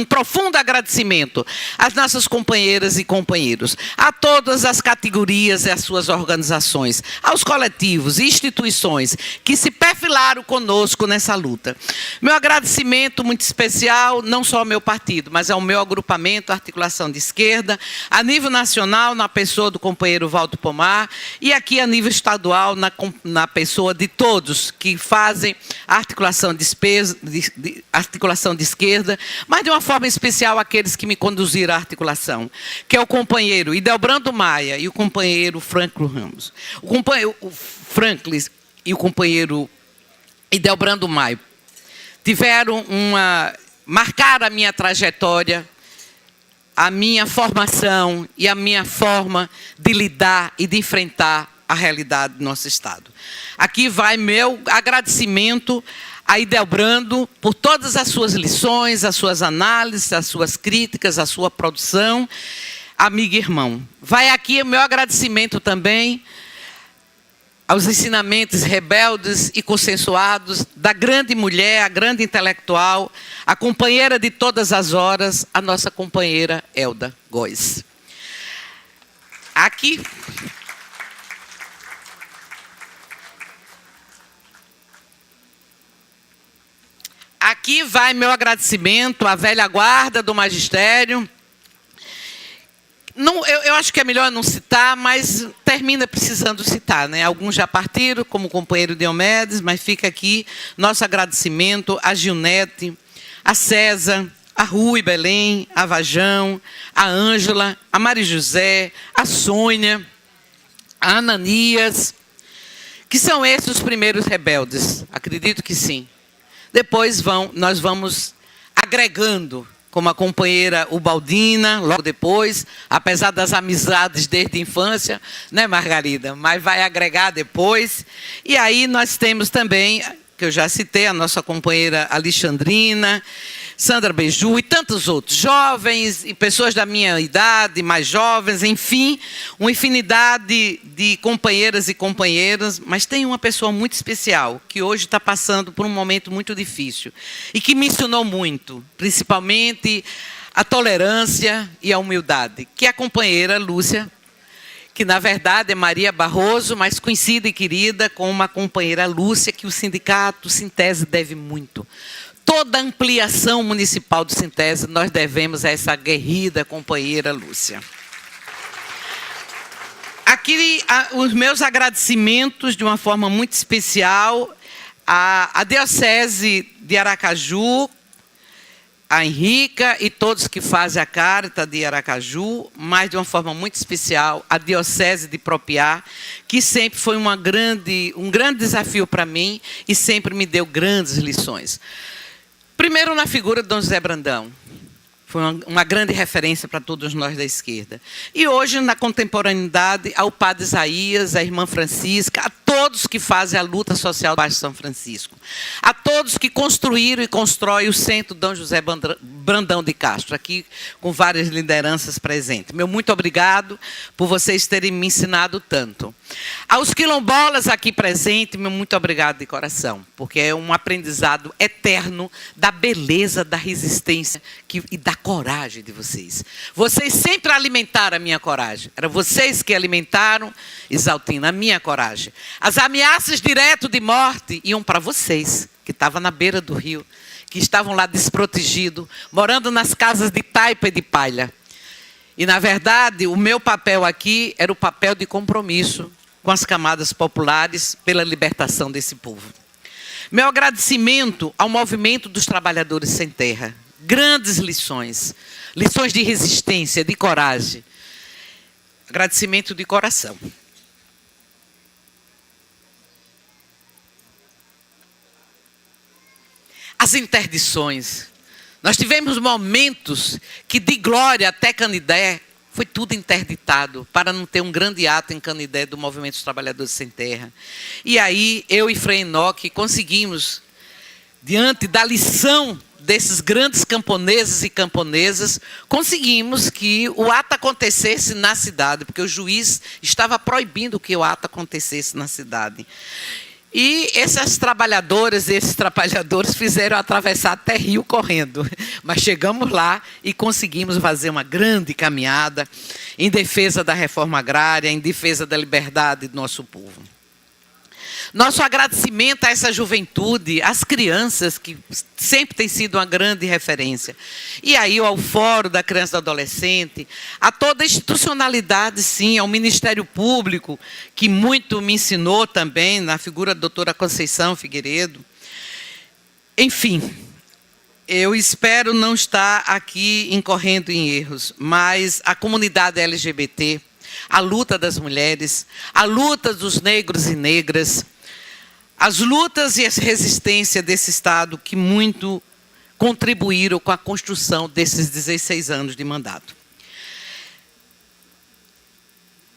profundo agradecimento às nossas companheiras e companheiros, a todas as categorias e as suas organizações, aos coletivos e instituições que se perfilaram conosco nessa luta. Meu agradecimento muito especial, não só ao meu partido, mas ao meu agrupamento, Articulação de Esquerda, a nível nacional, na pessoa do companheiro Valdo Pomar, e aqui a nível estadual, na pessoa de todos que fazem a articulação de esquerda, mas de uma forma especial aqueles que me conduziram à articulação, que é o companheiro Idelbrando Maia e o companheiro Franklin Ramos. O companheiro Franklin e o companheiro Idelbrando Maia marcaram a minha trajetória, a minha formação e a minha forma de lidar e de enfrentar a realidade do nosso Estado. Aqui vai meu agradecimento a Idelbrando por todas as suas lições, as suas análises, as suas críticas, a sua produção, amigo e irmão. Vai aqui o meu agradecimento também aos ensinamentos rebeldes e consensuados da grande mulher, a grande intelectual, a companheira de todas as horas, a nossa companheira Elda Góes. Aqui vai meu agradecimento à velha guarda do magistério. Não, eu acho que é melhor não citar, mas termina precisando citar, né? Alguns já partiram, como o companheiro Diomedes, mas fica aqui nosso agradecimento a Gilnete, a César, a Rui Belém, a Vajão, a Ângela, a Mari José, a Sônia, a Ananias, que são esses os primeiros rebeldes. Acredito que sim. Depois nós vamos agregando, como a companheira Ubaldina, logo depois, apesar das amizades desde a infância, né, Margarida? Mas vai agregar depois. E aí nós temos também, que eu já citei, a nossa companheira Alexandrina, Sandra Beju e tantos outros, jovens e pessoas da minha idade, mais jovens, enfim, uma infinidade de companheiras e companheiros, mas tem uma pessoa muito especial, que hoje está passando por um momento muito difícil e que me ensinou muito, principalmente a tolerância e a humildade, que é a companheira Lúcia, que na verdade é Maria Barroso, mas conhecida e querida como a companheira Lúcia, que o sindicato Sintese deve muito. Toda a ampliação municipal do Sintese nós devemos a essa aguerrida companheira Lúcia. Aqui os meus agradecimentos de uma forma muito especial à Diocese de Aracaju, a Henrica e todos que fazem a Carita de Aracaju, mas de uma forma muito especial a Diocese de Propiá, que sempre foi um grande desafio para mim e sempre me deu grandes lições. Primeiro na figura de Dom José Brandão, foi uma grande referência para todos nós da esquerda. E hoje, na contemporaneidade, ao Padre Isaías, à Irmã Francisca, a todos que fazem a luta social do Baixo São Francisco, a todos que construíram e constroem o Centro Dom José Brandão de Castro, aqui com várias lideranças presentes. Meu muito obrigado por vocês terem me ensinado tanto. Aos quilombolas aqui presentes, meu muito obrigado de coração, porque é um aprendizado eterno da beleza, da resistência e da coragem de vocês. Vocês sempre alimentaram a minha coragem. Era vocês que alimentaram, Isaltina, a minha coragem. As ameaças direto de morte iam para vocês, que estavam na beira do rio, que estavam lá desprotegidos, morando nas casas de taipa e de palha. E, na verdade, o meu papel aqui era o papel de compromisso com as camadas populares pela libertação desse povo. Meu agradecimento ao movimento dos trabalhadores sem terra. Grandes lições, lições de resistência, de coragem. Agradecimento de coração. As interdições. Nós tivemos momentos que de Glória até Canidé foi tudo interditado para não ter um grande ato em Canidé do Movimento dos Trabalhadores Sem Terra. E aí eu e Frei Enoque conseguimos, diante da lição desses grandes camponeses e camponesas, conseguimos que o ato acontecesse na cidade, porque o juiz estava proibindo que o ato acontecesse na cidade. E essas trabalhadoras e esses trabalhadores fizeram atravessar até Rio correndo. Mas chegamos lá e conseguimos fazer uma grande caminhada em defesa da reforma agrária, em defesa da liberdade do nosso povo. Nosso agradecimento a essa juventude, às crianças, que sempre tem sido uma grande referência. E aí ao Fórum da Criança e do Adolescente, a toda a institucionalidade, sim, ao Ministério Público, que muito me ensinou também, na figura da doutora Conceição Figueiredo. Enfim, eu espero não estar aqui incorrendo em erros, mas a comunidade LGBT, a luta das mulheres, a luta dos negros e negras, as lutas e as resistências desse Estado que muito contribuíram com a construção desses 16 anos de mandato.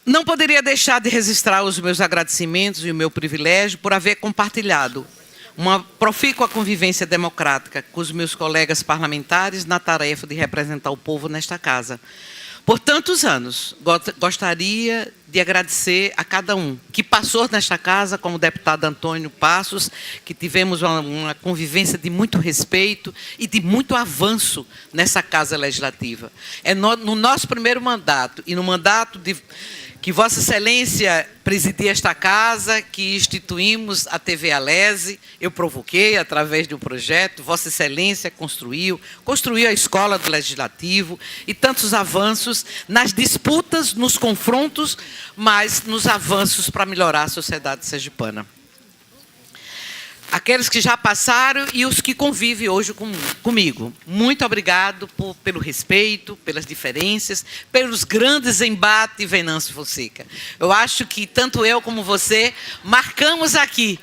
Não poderia deixar de registrar os meus agradecimentos e o meu privilégio por haver compartilhado uma profícua convivência democrática com os meus colegas parlamentares na tarefa de representar o povo nesta casa. Por tantos anos, gostaria de agradecer a cada um que passou nesta casa, como o deputado Antônio Passos, que tivemos uma convivência de muito respeito e de muito avanço nessa casa legislativa. É no nosso primeiro mandato e no mandato que Vossa Excelência presidia esta casa, que instituímos a TV Alese. Eu provoquei através de um projeto, Vossa Excelência construiu a escola do Legislativo e tantos avanços nas disputas, nos confrontos, mas nos avanços para melhorar a sociedade sergipana. Aqueles que já passaram e os que convivem hoje comigo. Muito obrigado pelo respeito, pelas diferenças, pelos grandes embates, Venâncio Fonseca. Eu acho que tanto eu como você marcamos aqui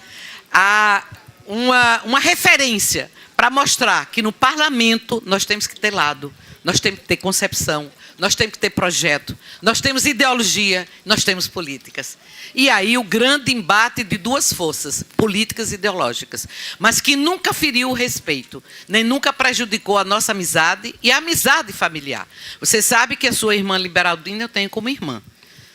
uma referência para mostrar que no parlamento nós temos que ter lado, nós temos que ter concepção, nós temos que ter projeto, nós temos ideologia, nós temos políticas. E aí o grande embate de duas forças, políticas e ideológicas, mas que nunca feriu o respeito, nem nunca prejudicou a nossa amizade e a amizade familiar. Você sabe que a sua irmã Liberaldina eu tenho como irmã.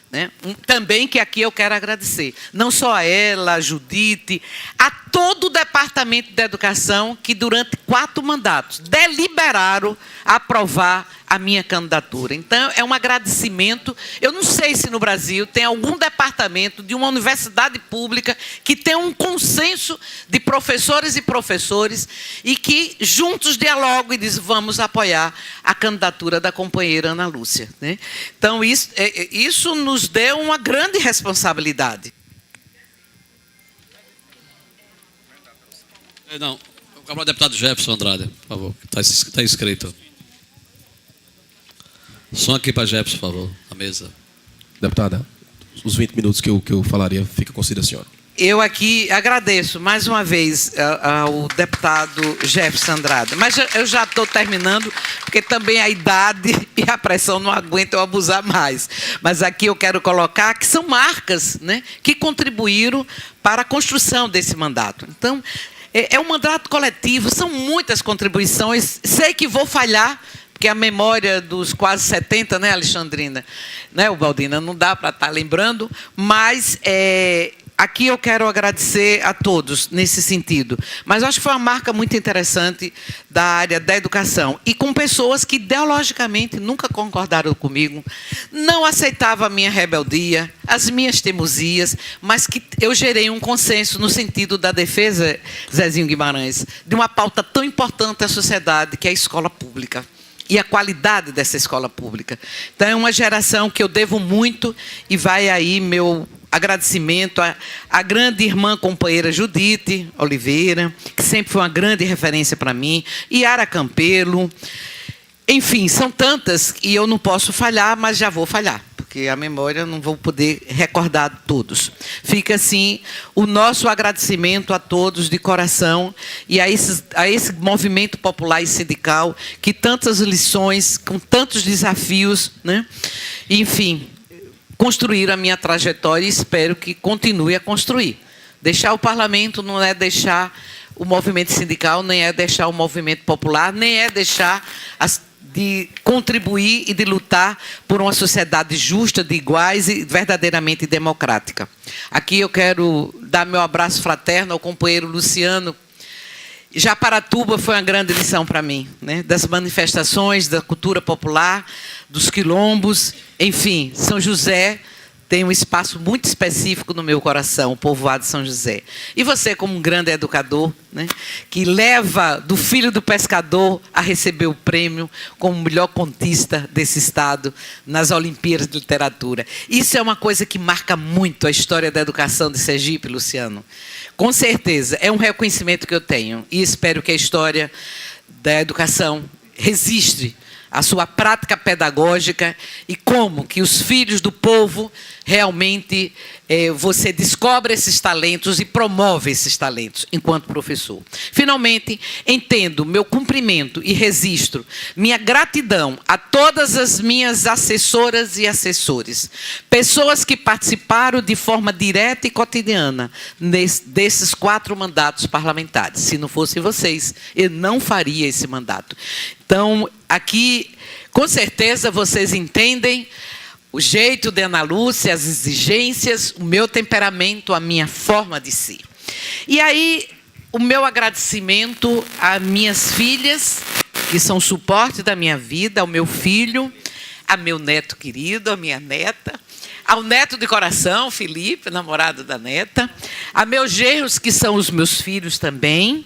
Né? Também que aqui eu quero agradecer, não só a ela, a Judite, a todo o Departamento de Educação que durante 4 mandatos deliberaram aprovar a minha candidatura. Então, é um agradecimento. Eu não sei se no Brasil tem algum departamento de uma universidade pública que tem um consenso de professores e professores e que juntos dialogam e dizem, vamos apoiar a candidatura da companheira Ana Lúcia. Né? Então, isso nos deu uma grande responsabilidade. Não, o deputado Jefferson Andrade, por favor, está inscrito. Som aqui para Jefferson, por favor, na mesa. Deputada, os 20 minutos que eu falaria, fica com a senhora. Eu aqui agradeço mais uma vez ao deputado Jefferson Andrade, mas eu já estou terminando, porque também a idade e a pressão não aguentam eu abusar mais. Mas aqui eu quero colocar que são marcas, né, que contribuíram para a construção desse mandato. Então, é um mandato coletivo, são muitas contribuições, sei que vou falhar, porque a memória dos quase 70, né, Alexandrina? Né, Ubaldina? Não dá para estar lembrando, mas aqui eu quero agradecer a todos nesse sentido. Mas eu acho que foi uma marca muito interessante da área da educação. E com pessoas que ideologicamente nunca concordaram comigo, não aceitavam a minha rebeldia, as minhas teimosias, mas que eu gerei um consenso no sentido da defesa, Zezinho Guimarães, de uma pauta tão importante à sociedade, que é a escola pública. E a qualidade dessa escola pública. Então, é uma geração que eu devo muito, e vai aí meu agradecimento à grande irmã companheira Judite Oliveira, que sempre foi uma grande referência para mim, Yara Campelo. Enfim, são tantas, e eu não posso falhar, mas já vou falhar, porque a memória eu não vou poder recordar todos. Fica, assim, o nosso agradecimento a todos de coração e a esse movimento popular e sindical que tantas lições, com tantos desafios, né? Enfim, construíram a minha trajetória e espero que continue a construir. Deixar o parlamento não é deixar o movimento sindical, nem é deixar o movimento popular, nem é deixar de contribuir e de lutar por uma sociedade justa, de iguais e verdadeiramente democrática. Aqui eu quero dar meu abraço fraterno ao companheiro Luciano. Japaratuba foi uma grande lição para mim, né? Das manifestações, da cultura popular, dos quilombos, enfim, São José tem um espaço muito específico no meu coração, o povoado de São José. E você, como um grande educador, né, que leva do filho do pescador a receber o prêmio como melhor contista desse estado nas Olimpíadas de Literatura. Isso é uma coisa que marca muito a história da educação de Sergipe, Luciano. Com certeza, é um reconhecimento que eu tenho e espero que a história da educação registre a sua prática pedagógica e como que os filhos do povo realmente você descobre esses talentos e promove esses talentos enquanto professor. Finalmente, entendo meu cumprimento e registro minha gratidão a todas as minhas assessoras e assessores, pessoas que participaram de forma direta e cotidiana desses 4 mandatos parlamentares. Se não fossem vocês, eu não faria esse mandato. Então, aqui, com certeza, vocês entendem o jeito de Ana Lúcia, as exigências, o meu temperamento, a minha forma de ser. E aí, o meu agradecimento às minhas filhas, que são o suporte da minha vida, ao meu filho, a meu neto querido, a minha neta, ao neto de coração, Felipe, namorado da neta, a meus genros, que são os meus filhos também,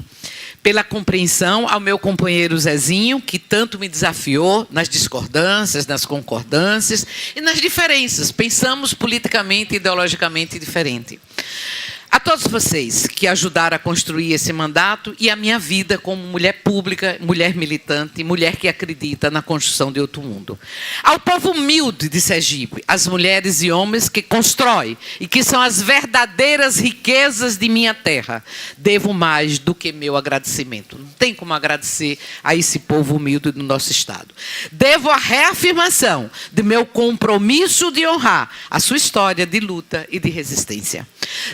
pela compreensão, ao meu companheiro Zezinho, que tanto me desafiou nas discordâncias, nas concordâncias e nas diferenças. Pensamos politicamente e ideologicamente diferente. A todos vocês que ajudaram a construir esse mandato e a minha vida como mulher pública, mulher militante, mulher que acredita na construção de outro mundo. Ao povo humilde de Sergipe, as mulheres e homens que constroem e que são as verdadeiras riquezas de minha terra, devo mais do que meu agradecimento. Não tem como agradecer a esse povo humilde do nosso Estado. Devo a reafirmação de meu compromisso de honrar a sua história de luta e de resistência.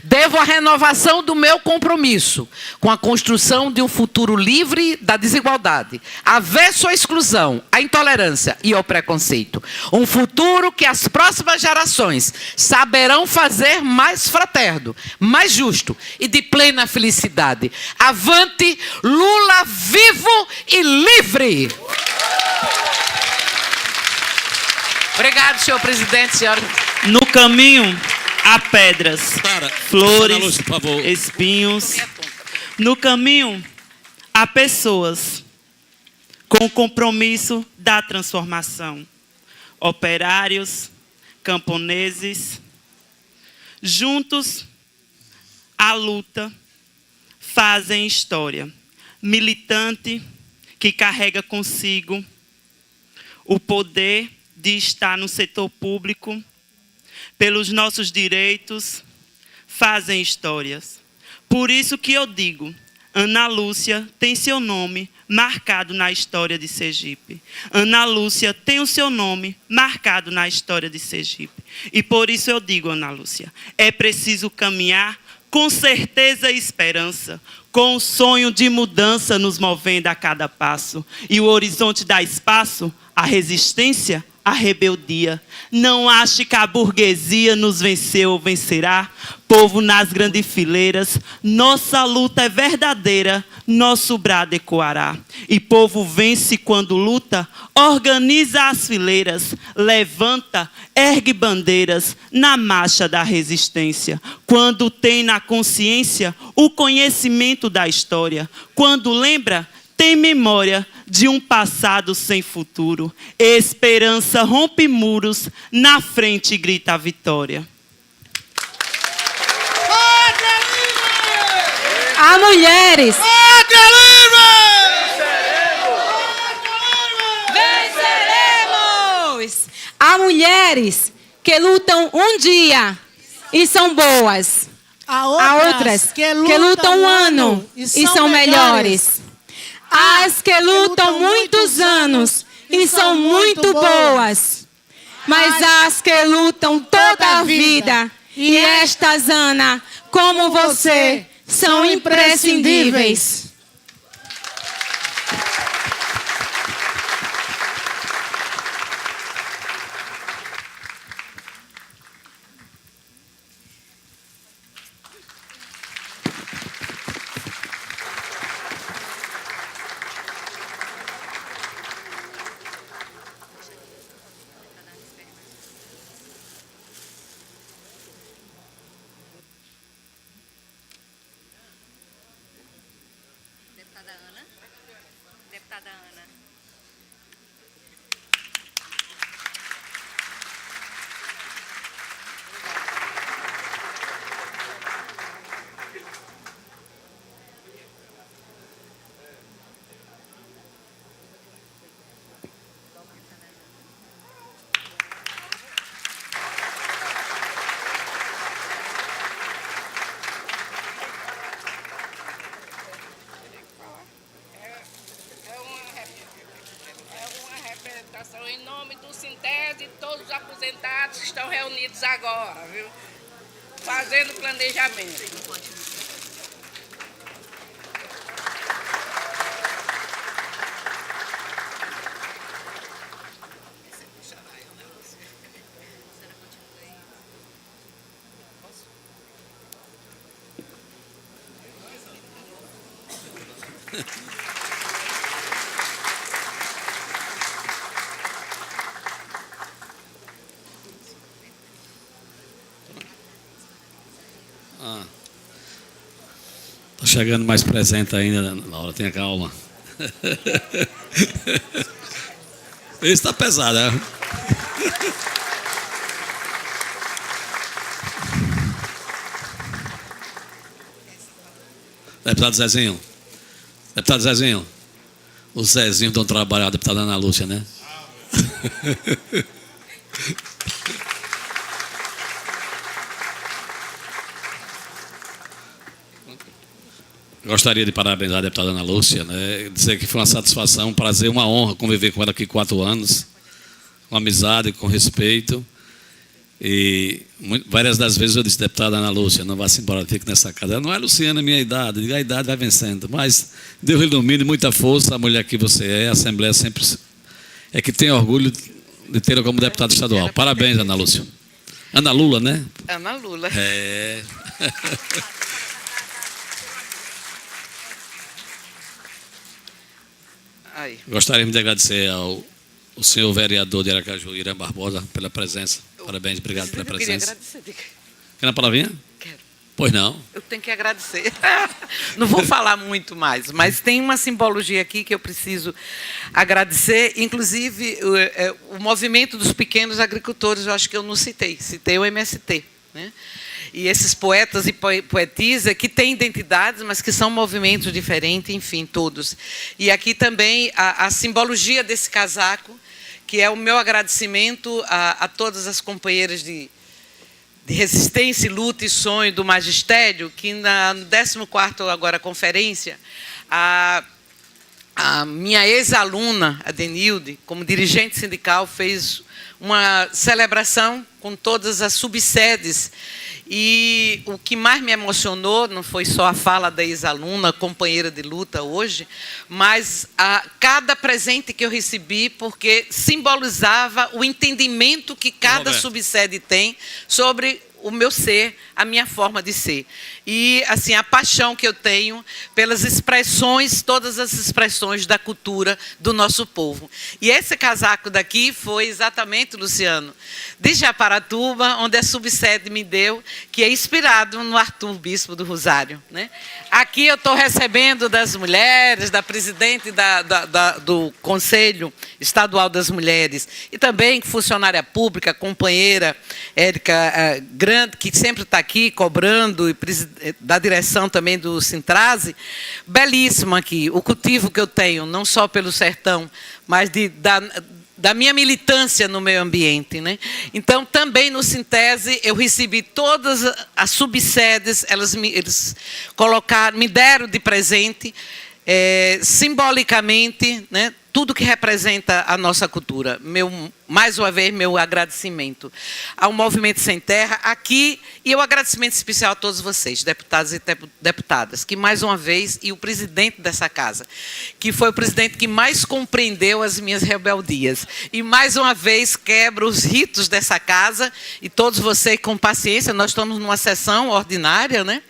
Devo a renovação do meu compromisso com a construção de um futuro livre da desigualdade, avesso à exclusão, à intolerância e ao preconceito. Um futuro que as próximas gerações saberão fazer mais fraterno, mais justo e de plena felicidade. Avante, Lula vivo e livre! Obrigado, senhor presidente, senhora. No caminho há pedras, flores, Ana Lúcia, por favor. espinhos. No caminho há pessoas com o compromisso da transformação. Operários, camponeses, juntos à luta, fazem história. Militante que carrega consigo o poder de estar no setor público, pelos nossos direitos, fazem histórias. Por isso que eu digo, Ana Lúcia tem seu nome marcado na história de Sergipe. Ana Lúcia tem o seu nome marcado na história de Sergipe. E por isso eu digo, Ana Lúcia, é preciso caminhar com certeza e esperança, com o sonho de mudança nos movendo a cada passo. E o horizonte dá espaço à resistência, a rebeldia. Não ache que a burguesia nos venceu ou vencerá. Povo nas grandes fileiras, nossa luta é verdadeira, nosso brado ecoará. E povo vence quando luta, organiza as fileiras, levanta, ergue bandeiras na marcha da resistência. Quando tem na consciência o conhecimento da história, quando lembra, tem memória de um passado sem futuro. Esperança rompe muros, na frente grita a vitória. A mulheres. Venceremos! Há mulheres que lutam um dia e são boas. Há outras que lutam um ano e são melhores. As que lutam muitos anos e são muito boas. Mas as que lutam toda a vida, e estas, Ana, como você, são imprescindíveis. Deputada Ana. Em nome do Sintese e todos os aposentados que estão reunidos agora, viu? Fazendo planejamento. chegando mais presente ainda, Laura, tenha calma. Esse está pesado, né? Deputado Zezinho. Deputado Zezinho. O Zezinho deu um trabalho, a deputada Ana Lúcia, né? Gostaria de parabenizar a deputada Ana Lúcia, né? Dizer que foi uma satisfação, um prazer, uma honra conviver com ela aqui 4 anos, com amizade, com respeito. E várias das vezes eu disse, deputada Ana Lúcia, não vá-se embora, fique nessa casa. Não é, Luciana, a minha idade, a idade vai vencendo. Mas Deus ilumine, muita força, a mulher que você é, a Assembleia sempre é que tem orgulho de tê-la como deputada estadual. Parabéns, Ana Lúcia. Ana Lula, né? Ana Lula. É. Aí. Gostaríamos de agradecer ao senhor vereador de Aracaju, Irã Barbosa, pela presença. Parabéns, obrigado pela presença. Eu queria agradecer. Quer uma palavrinha? Quero. Pois não. Eu tenho que agradecer. Não vou falar muito mais, mas tem uma simbologia aqui que eu preciso agradecer. Inclusive, o movimento dos pequenos agricultores, eu acho que eu não citei. Citei o MST, né? E esses poetas e poetisas que têm identidades, mas que são movimentos diferentes, enfim, todos. E aqui também a simbologia desse casaco, que é o meu agradecimento a todas as companheiras de resistência, luta e sonho do magistério, que no 14º agora conferência, a minha ex-aluna, a Denilde, como dirigente sindical, fez uma celebração com todas as subsedes. E o que mais me emocionou não foi só a fala da ex-aluna, companheira de luta hoje, mas cada presente que eu recebi, porque simbolizava o entendimento que cada subsede tem sobre o meu ser, a minha forma de ser. E, assim, a paixão que eu tenho pelas expressões, todas as expressões da cultura do nosso povo. E esse casaco daqui foi exatamente, Luciano, de Japaratuba, onde a subsede me deu, que é inspirado no Arthur Bispo do Rosário, né? Aqui eu estou recebendo das mulheres, da presidente do Conselho Estadual das Mulheres, e também funcionária pública, companheira Érica Grande, que sempre está aqui cobrando, e da direção também do Sintrase, belíssimo aqui. O cultivo que eu tenho, não só pelo sertão, mas da minha militância no meio ambiente, né? Então, também no Sintese, eu recebi todas as subsedes, eles colocaram, me deram de presente, simbolicamente, né, tudo que representa a nossa cultura. Mais uma vez, meu agradecimento ao Movimento Sem Terra aqui, e o agradecimento especial a todos vocês, deputados e deputadas, que mais uma vez, e o presidente dessa casa, que foi o presidente que mais compreendeu as minhas rebeldias, e mais uma vez quebra os ritos dessa casa, e todos vocês com paciência, nós estamos numa sessão ordinária, né?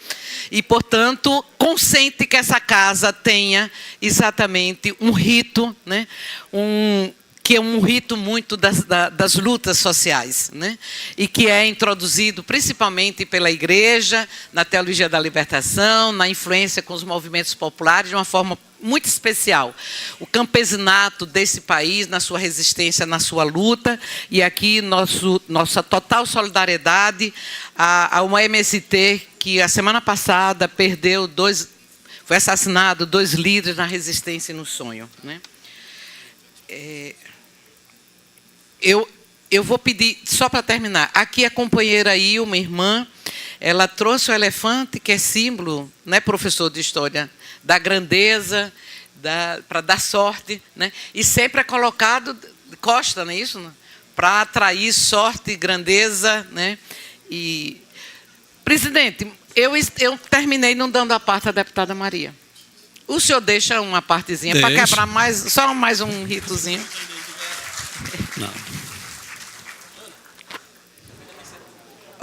E, portanto, consente que essa casa tenha exatamente um rito, né? Que é um rito muito das lutas sociais, né? E que é introduzido principalmente pela Igreja, na Teologia da Libertação, na influência com os movimentos populares, de uma forma muito especial. O campesinato desse país, na sua resistência, na sua luta, e aqui nossa total solidariedade a uma MST que a semana passada foi assassinado 2 líderes na resistência e no sonho, né? Eu vou pedir, só para terminar, aqui a companheira Ilma, irmã, ela trouxe o elefante, que é símbolo, né, professor de história, da grandeza, para dar sorte, né? E sempre é colocado de costa, não é isso? Para atrair sorte e grandeza, né? E, presidente, eu terminei não dando a parte à deputada Maria. O senhor deixa uma partezinha para quebrar só mais um ritozinho? Não.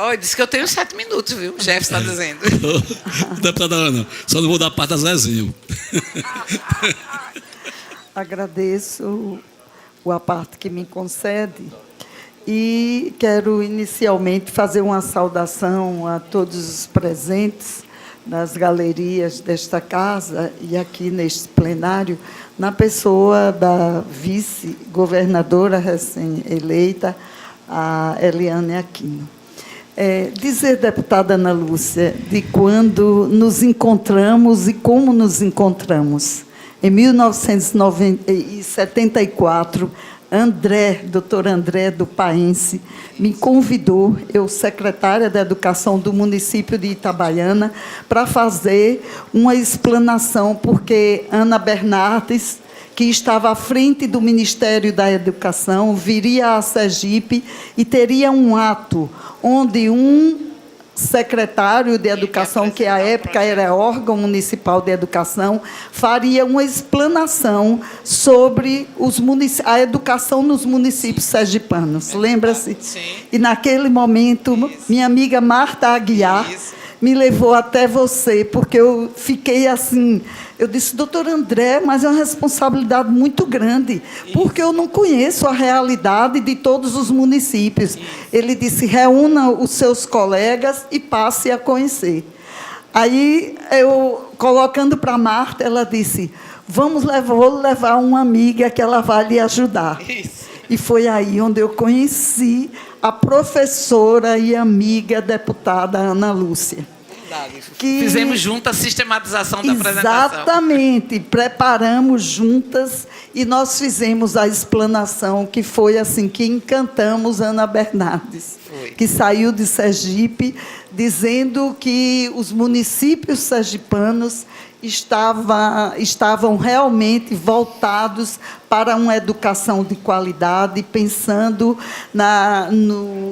Oh, disse que eu tenho 7 minutos, viu? O chefe está dizendo. Deputada Ana, só não vou dar parte a Zezinho. Agradeço a parte que me concede e quero inicialmente fazer uma saudação a todos os presentes, nas galerias desta casa e aqui neste plenário, na pessoa da vice-governadora recém-eleita, a Eliane Aquino. Dizer, deputada Ana Lúcia, de quando nos encontramos e como nos encontramos. Em 1974, doutor André do Paense, me convidou, eu, secretária da Educação do município de Itabaiana, para fazer uma explanação, porque Ana Bernardes, que estava à frente do Ministério da Educação, viria a Sergipe e teria um ato onde um secretário de Educação, que à época era órgão municipal de educação, faria uma explanação sobre a educação nos municípios sergipanos. Lembra-se? Sim. E, naquele momento, minha amiga Marta Aguiar me levou até você, porque eu fiquei assim... Eu disse, doutor André, mas é uma responsabilidade muito grande, porque eu não conheço a realidade de todos os municípios. Ele disse, reúna os seus colegas e passe a conhecer. Aí, eu, colocando para a Marta, ela disse, vou levar uma amiga que ela vai lhe ajudar. E foi aí onde eu conheci a professora e amiga deputada Ana Lúcia. Fizemos juntas a sistematização da apresentação. Exatamente, preparamos juntas e nós fizemos a explanação, que foi assim que encantamos Ana Bernardes, que saiu de Sergipe dizendo que os municípios sergipanos estavam realmente voltados para uma educação de qualidade, pensando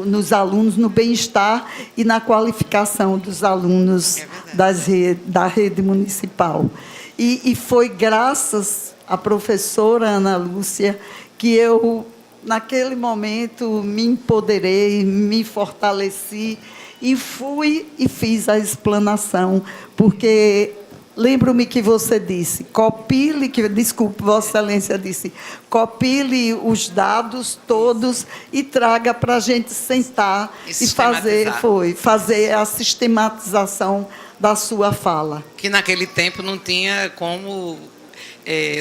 nos alunos, no bem-estar e na qualificação dos alunos da rede municipal. E foi graças à professora Ana Lúcia que eu, naquele momento, me empoderei, me fortaleci e fui e fiz a explanação, porque... Lembro-me que você disse, desculpe, Vossa Excelência disse, copie os dados todos e traga para a gente sentar e fazer a sistematização da sua fala. Que naquele tempo não tinha como...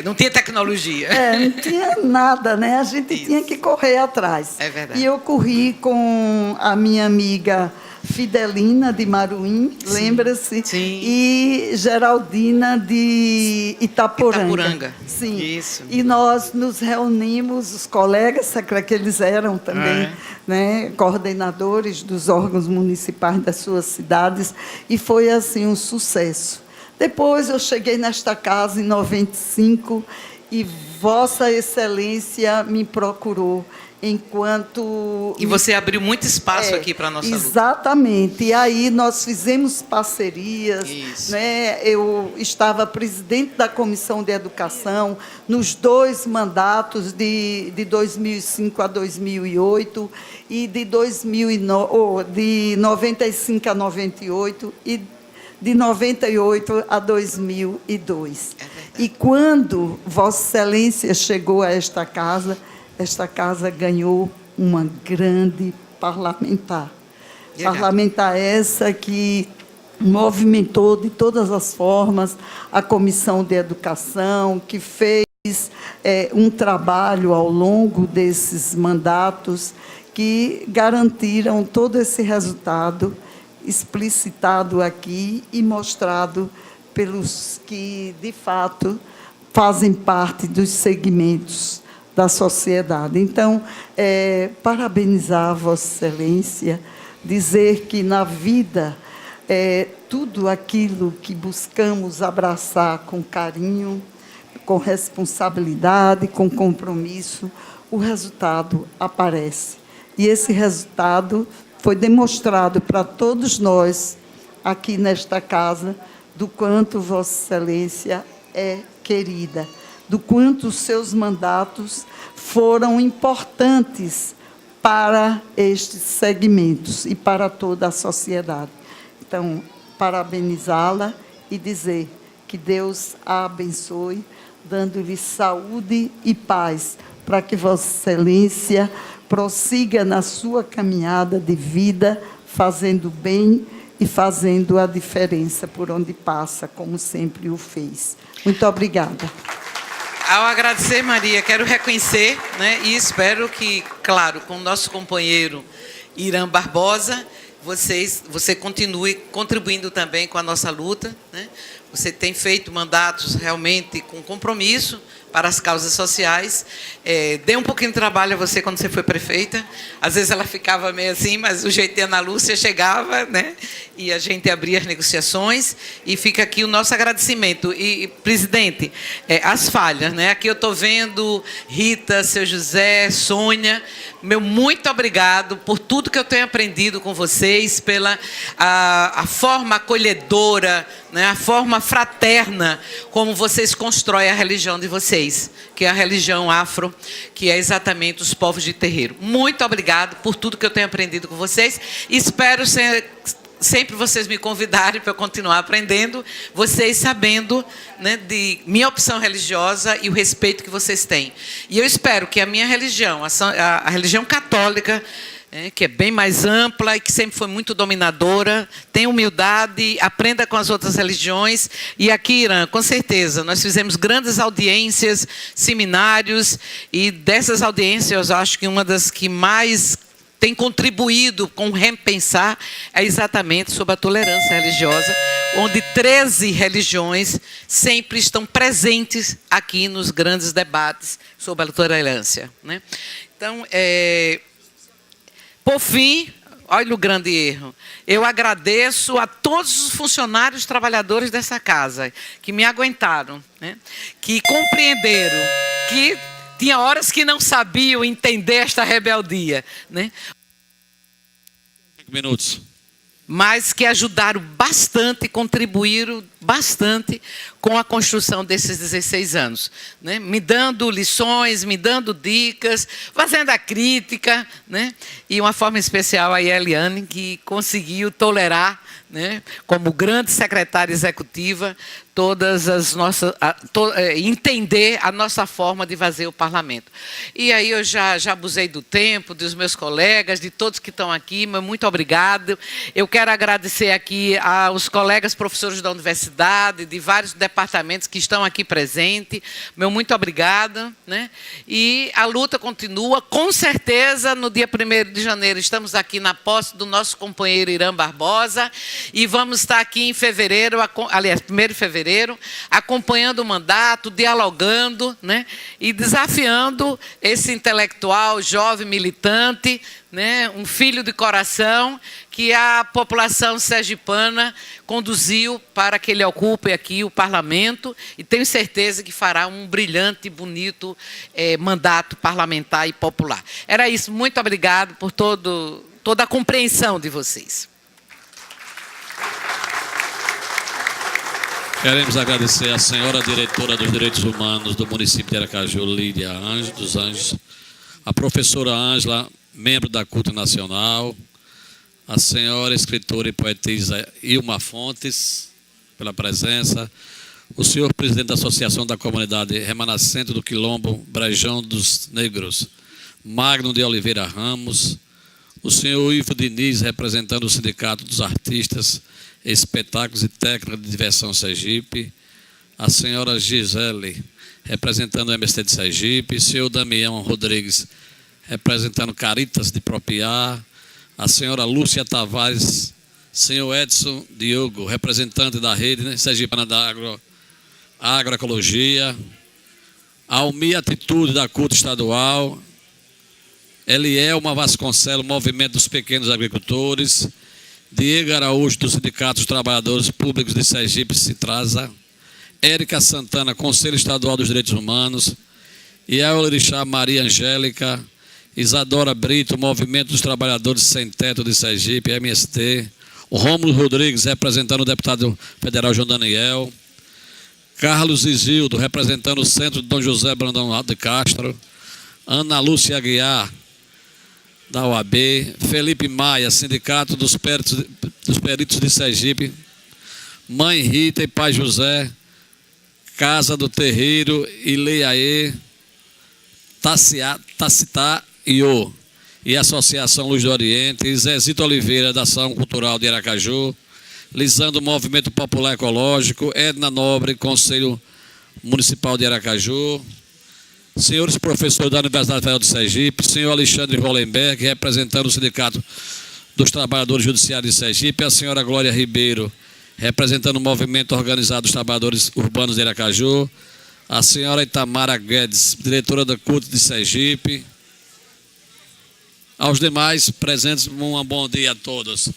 não tinha tecnologia. Não tinha nada, né? A gente tinha que correr atrás. É verdade. E eu corri com a minha amiga... Fidelina, de Maruim, lembra-se? Sim. E Geraldina, de Itaporanga. Sim. Isso. E nós nos reunimos, os colegas, que eles eram também, né, coordenadores dos órgãos municipais das suas cidades, e foi, assim, um sucesso. Depois eu cheguei nesta casa em 95 e Vossa Excelência me procurou enquanto... E você abriu muito espaço aqui para a nossa luta. Exatamente. E aí nós fizemos parcerias. Né? Eu estava presidente da Comissão de Educação nos 2 mandatos, de 2005 a 2008, e de 95 a 98, e de 98 a 2002. E quando Vossa Excelência chegou a esta casa ganhou uma grande parlamentar. Parlamentar essa que movimentou de todas as formas a Comissão de Educação, que fez um trabalho ao longo desses mandatos que garantiram todo esse resultado explicitado aqui e mostrado pelos que, de fato, fazem parte dos segmentos da sociedade. Então, parabenizar a Vossa Excelência, dizer que na vida tudo aquilo que buscamos abraçar com carinho, com responsabilidade, com compromisso, o resultado aparece. E esse resultado foi demonstrado para todos nós aqui nesta casa, do quanto Vossa Excelência é querida, do quanto os seus mandatos foram importantes para estes segmentos e para toda a sociedade. Então, parabenizá-la e dizer que Deus a abençoe, dando-lhe saúde e paz, para que Vossa Excelência prossiga na sua caminhada de vida, fazendo bem e fazendo a diferença por onde passa, como sempre o fez. Muito obrigada. Ao agradecer, Maria, quero reconhecer, né, e espero que, claro, com o nosso companheiro Irã Barbosa, você continue contribuindo também com a nossa luta, né? Você tem feito mandatos realmente com compromisso para as causas sociais. Dei um pouquinho de trabalho a você quando você foi prefeita. Às vezes ela ficava meio assim, mas o jeito de Ana Lúcia chegava, né? E a gente abria as negociações. E fica aqui o nosso agradecimento. E, presidente, as falhas, né? Aqui eu estou vendo Rita, seu José, Sônia. Meu muito obrigado por tudo que eu tenho aprendido com vocês, pela a forma acolhedora, né? A forma fraterna como vocês constroem a religião de vocês, que é a religião afro, que é exatamente os povos de terreiro. Muito obrigado por tudo que eu tenho aprendido com vocês. Espero sempre vocês me convidarem para eu continuar aprendendo, vocês sabendo, né, de minha opção religiosa e o respeito que vocês têm. E eu espero que a minha religião, a religião católica, que é bem mais ampla e que sempre foi muito dominadora, tenha humildade, aprenda com as outras religiões. E aqui, Irã, com certeza, nós fizemos grandes audiências, seminários, e dessas audiências, eu acho que uma das que mais tem contribuído com o repensar é exatamente sobre a tolerância religiosa, onde 13 religiões sempre estão presentes aqui nos grandes debates sobre a tolerância, né? Então, por fim, olha o grande erro, eu agradeço a todos os funcionários trabalhadores dessa casa, que me aguentaram, né? Que compreenderam, que tinha horas que não sabiam entender esta rebeldia, né? 5 minutos. Mas que ajudaram bastante, contribuíram bastante com a construção desses 16 anos, né? Me dando lições, me dando dicas, fazendo a crítica, né? E uma forma especial a Eliane, que conseguiu tolerar, né, como grande secretária executiva, todas as nossas, entender a nossa forma de fazer o parlamento. E aí eu já abusei do tempo, dos meus colegas, de todos que estão aqui, mas muito obrigado. Eu quero agradecer aqui aos colegas professores da universidade, de vários departamentos que estão aqui presentes. Meu muito obrigada, né? E a luta continua, com certeza, no dia 1º de janeiro, estamos aqui na posse do nosso companheiro Irã Barbosa, e vamos estar aqui em fevereiro, aliás, 1º de fevereiro, acompanhando o mandato, dialogando, né, e desafiando esse intelectual, jovem, militante, né, um filho de coração que a população sergipana conduziu para que ele ocupe aqui o parlamento, e tenho certeza que fará um brilhante e bonito mandato parlamentar e popular. Era isso. Muito obrigado por toda a compreensão de vocês. Queremos agradecer à senhora diretora dos Direitos Humanos do município de Aracaju, Lídia dos Anjos, a professora Ângela, membro da Culto Nacional, a senhora escritora e poetisa Ilma Fontes, pela presença, o senhor presidente da Associação da Comunidade Remanescente do Quilombo Brejão dos Negros, Magno de Oliveira Ramos, o senhor Ivo Diniz, representando o Sindicato dos Artistas, Espetáculos e Técnica de Diversão Sergipe, a senhora Gisele, representando o MST de Sergipe, o senhor Damião Rodrigues, representando Caritas de Propiá, a senhora Lúcia Tavares, senhor Edson Diogo, representante da rede sergipana da agroecologia, a Almi Atitude da Culto Estadual, Elielma Vasconcelos, Movimento dos Pequenos Agricultores, Diego Araújo, do Sindicato dos Trabalhadores Públicos de Sergipe, Citrasa, Érica Santana, Conselho Estadual dos Direitos Humanos, Iel Orixá Maria Angélica, Isadora Brito, Movimento dos Trabalhadores Sem Teto de Sergipe, MST, o Rômulo Rodrigues, representando o deputado federal João Daniel, Carlos Isildo, representando o Centro de Dom José Brandão de Castro, Ana Lúcia Aguiar, da OAB, Felipe Maia, Sindicato dos Peritos de Sergipe, Mãe Rita e Pai José, Casa do Terreiro, Ileiaê, Tacitá Iô. e Associação Luz do Oriente, Zezito Oliveira, da Ação Cultural de Aracaju, Lisandro, Movimento Popular Ecológico, Edna Nobre, Conselho Municipal de Aracaju, senhores professores da Universidade Federal de Sergipe, senhor Alexandre Hollenberg, representando o Sindicato dos Trabalhadores Judiciários de Sergipe, a senhora Glória Ribeiro, representando o Movimento Organizado dos Trabalhadores Urbanos de Aracaju, a senhora Itamara Guedes, diretora da CUT de Sergipe. Aos demais presentes, um bom dia a todos.